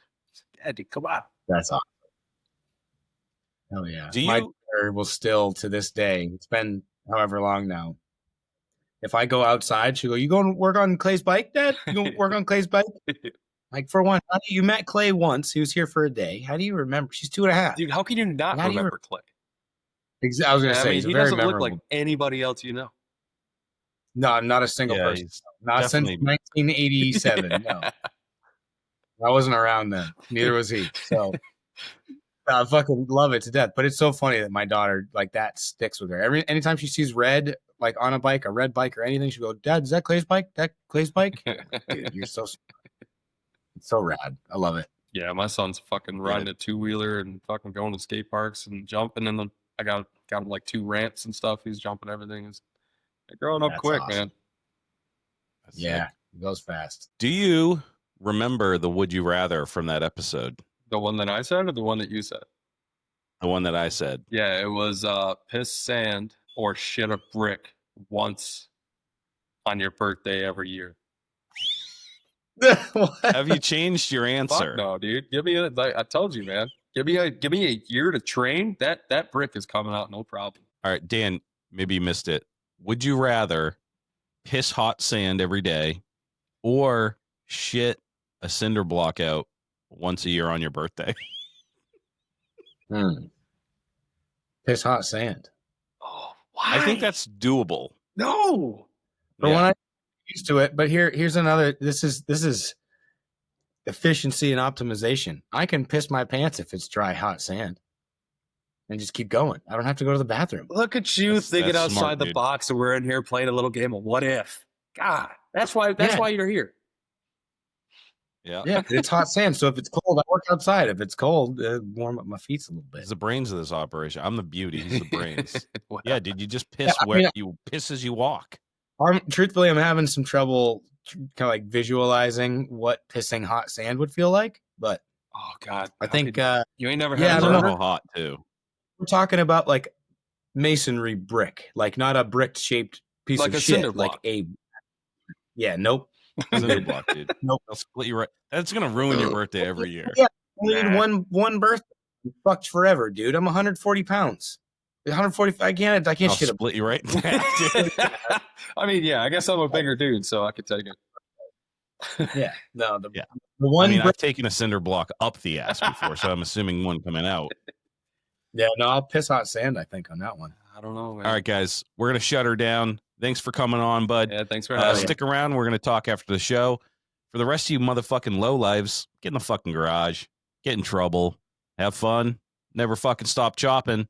Yeah, dude, come on. That's awesome. Hell yeah. Do you? My daughter will still, to this day, it's been however long now. If I go outside, she'll go, "You going to work on Clay's bike, Dad? You going to work on Clay's bike?" Like, for one, you met Clay once. He was here for a day. How do you remember? She's 2.5. Dude, how can you not remember Clay? I was going to say, he doesn't look like anybody else you know. No, not a single person. Not since 1987. No. I wasn't around then. Neither was he. So I fucking love it to death. But it's so funny that my daughter, like, that sticks with her. Anytime she sees red, like on a bike, a red bike or anything, she'll go, "Dad, is that Clay's bike? That Clay's bike?" Dude, you're so smart. It's so rad. I love it. Yeah, my son's fucking riding a 2-wheeler and fucking going to skate parks and jumping. And then I got him like 2 ramps and stuff. He's jumping everything. He's growing up quick, awesome. Man. That's sick. It goes fast. Do you remember the Would You Rather from that episode? The one that I said or the one that you said? The one that I said. Yeah, it was piss sand or shit a brick once on your birthday every year. Have you changed your answer? Fuck no, dude. Give me I told you, man. Give me a year to train. That brick is coming out, no problem. All right, Dan, maybe you missed it. Would you rather piss hot sand every day or shit a cinder block out once a year on your birthday? Piss hot sand. Oh, why? I think that's doable. No. But when I used to it, but here's another. This is efficiency and optimization. I can piss my pants if it's dry hot sand, and just keep going. I don't have to go to the bathroom. Look at you thinking outside smart, the dude. box, and we're in here playing a little game of what if. God, that's why you're here. Yeah, it's hot sand. So if it's cold, I work outside. If it's cold, warm up my feet a little bit. He's the brains of this operation. I'm the beauty. He's the brains. Wow. Yeah, dude, you just piss you piss as you walk. Truthfully, I'm having some trouble kind of like visualizing what pissing hot sand would feel like. But oh god, I think you ain't never had. I don't know. Hot too. We're talking about like masonry brick, like not a brick shaped piece like of a shit, cinder block. like a. Yeah, nope. Cinder block, dude. Nope. I'll split you right. That's gonna ruin your birthday every year. Yeah, I need one birthday. I'm fucked forever, dude. I'm 140 pounds. 145. I can't I'll shit. Split you right in half, dude. I mean, yeah, I guess I'm a bigger dude, so I could take it. Yeah, no, the one. I mean, I've taken a cinder block up the ass before, so I'm assuming one coming out. Yeah, no, I'll piss hot sand. I think on that one. I don't know, man. All right, guys, we're gonna shut her down. Thanks for coming on, bud. Yeah, thanks for having me. Stick around. We're going to talk after the show. For the rest of you motherfucking lowlives, get in the fucking garage. Get in trouble. Have fun. Never fucking stop chopping.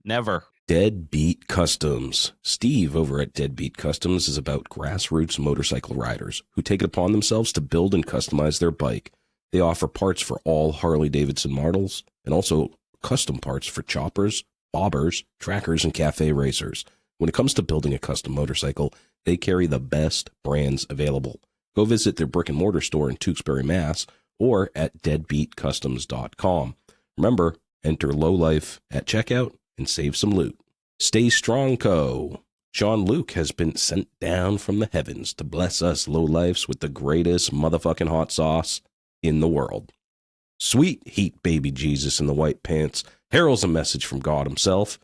Never. Deadbeat Customs. Steve over at Deadbeat Customs is about grassroots motorcycle riders who take it upon themselves to build and customize their bike. They offer parts for all Harley-Davidson models and also custom parts for choppers, bobbers, trackers, and cafe racers. When it comes to building a custom motorcycle, they carry the best brands available. Go visit their brick and mortar store in Tewksbury, Mass, or at deadbeatcustoms.com. Remember, enter Lowlife at checkout and save some loot. Stay Strong Co. Sean Luke has been sent down from the heavens to bless us lowlifes with the greatest motherfucking hot sauce in the world. Sweet heat baby Jesus in the white pants heralds a message from God himself.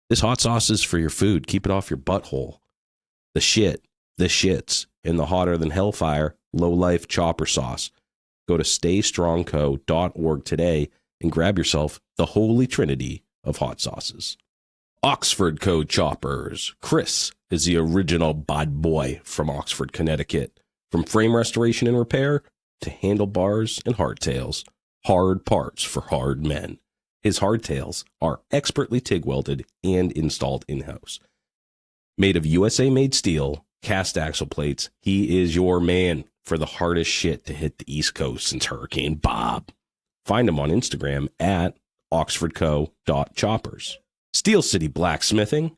This hot sauce is for your food. Keep it off your butthole. The shits in the hotter than hellfire Lowlife chopper sauce. Go to staystrongco.org today and grab yourself the holy trinity of hot sauces. Oxford Co. Choppers. Chris is the original bad boy from Oxford, Connecticut. From frame restoration and repair to handlebars and hardtails. Hard parts for hard men. His hardtails are expertly TIG welded and installed in-house. Made of USA-made steel, cast axle plates, he is your man for the hardest shit to hit the East Coast since Hurricane Bob. Find him on Instagram at oxfordco.choppers. Steel City Blacksmithing.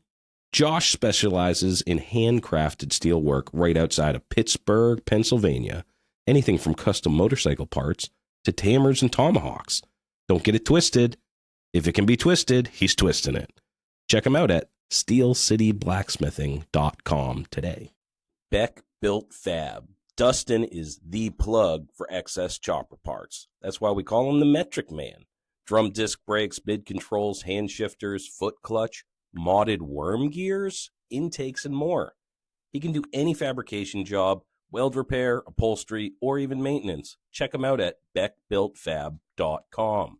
Josh specializes in handcrafted steel work right outside of Pittsburgh, Pennsylvania. Anything from custom motorcycle parts to hammers and tomahawks. Don't get it twisted. If it can be twisted, he's twisting it. Check him out at steelcityblacksmithing.com today. Beck Built Fab. Dustin is the plug for excess chopper parts. That's why we call him the Metric Man. Drum disc brakes, mid controls, hand shifters, foot clutch, modded worm gears, intakes, and more. He can do any fabrication job, weld repair, upholstery, or even maintenance. Check him out at beckbuiltfab.com.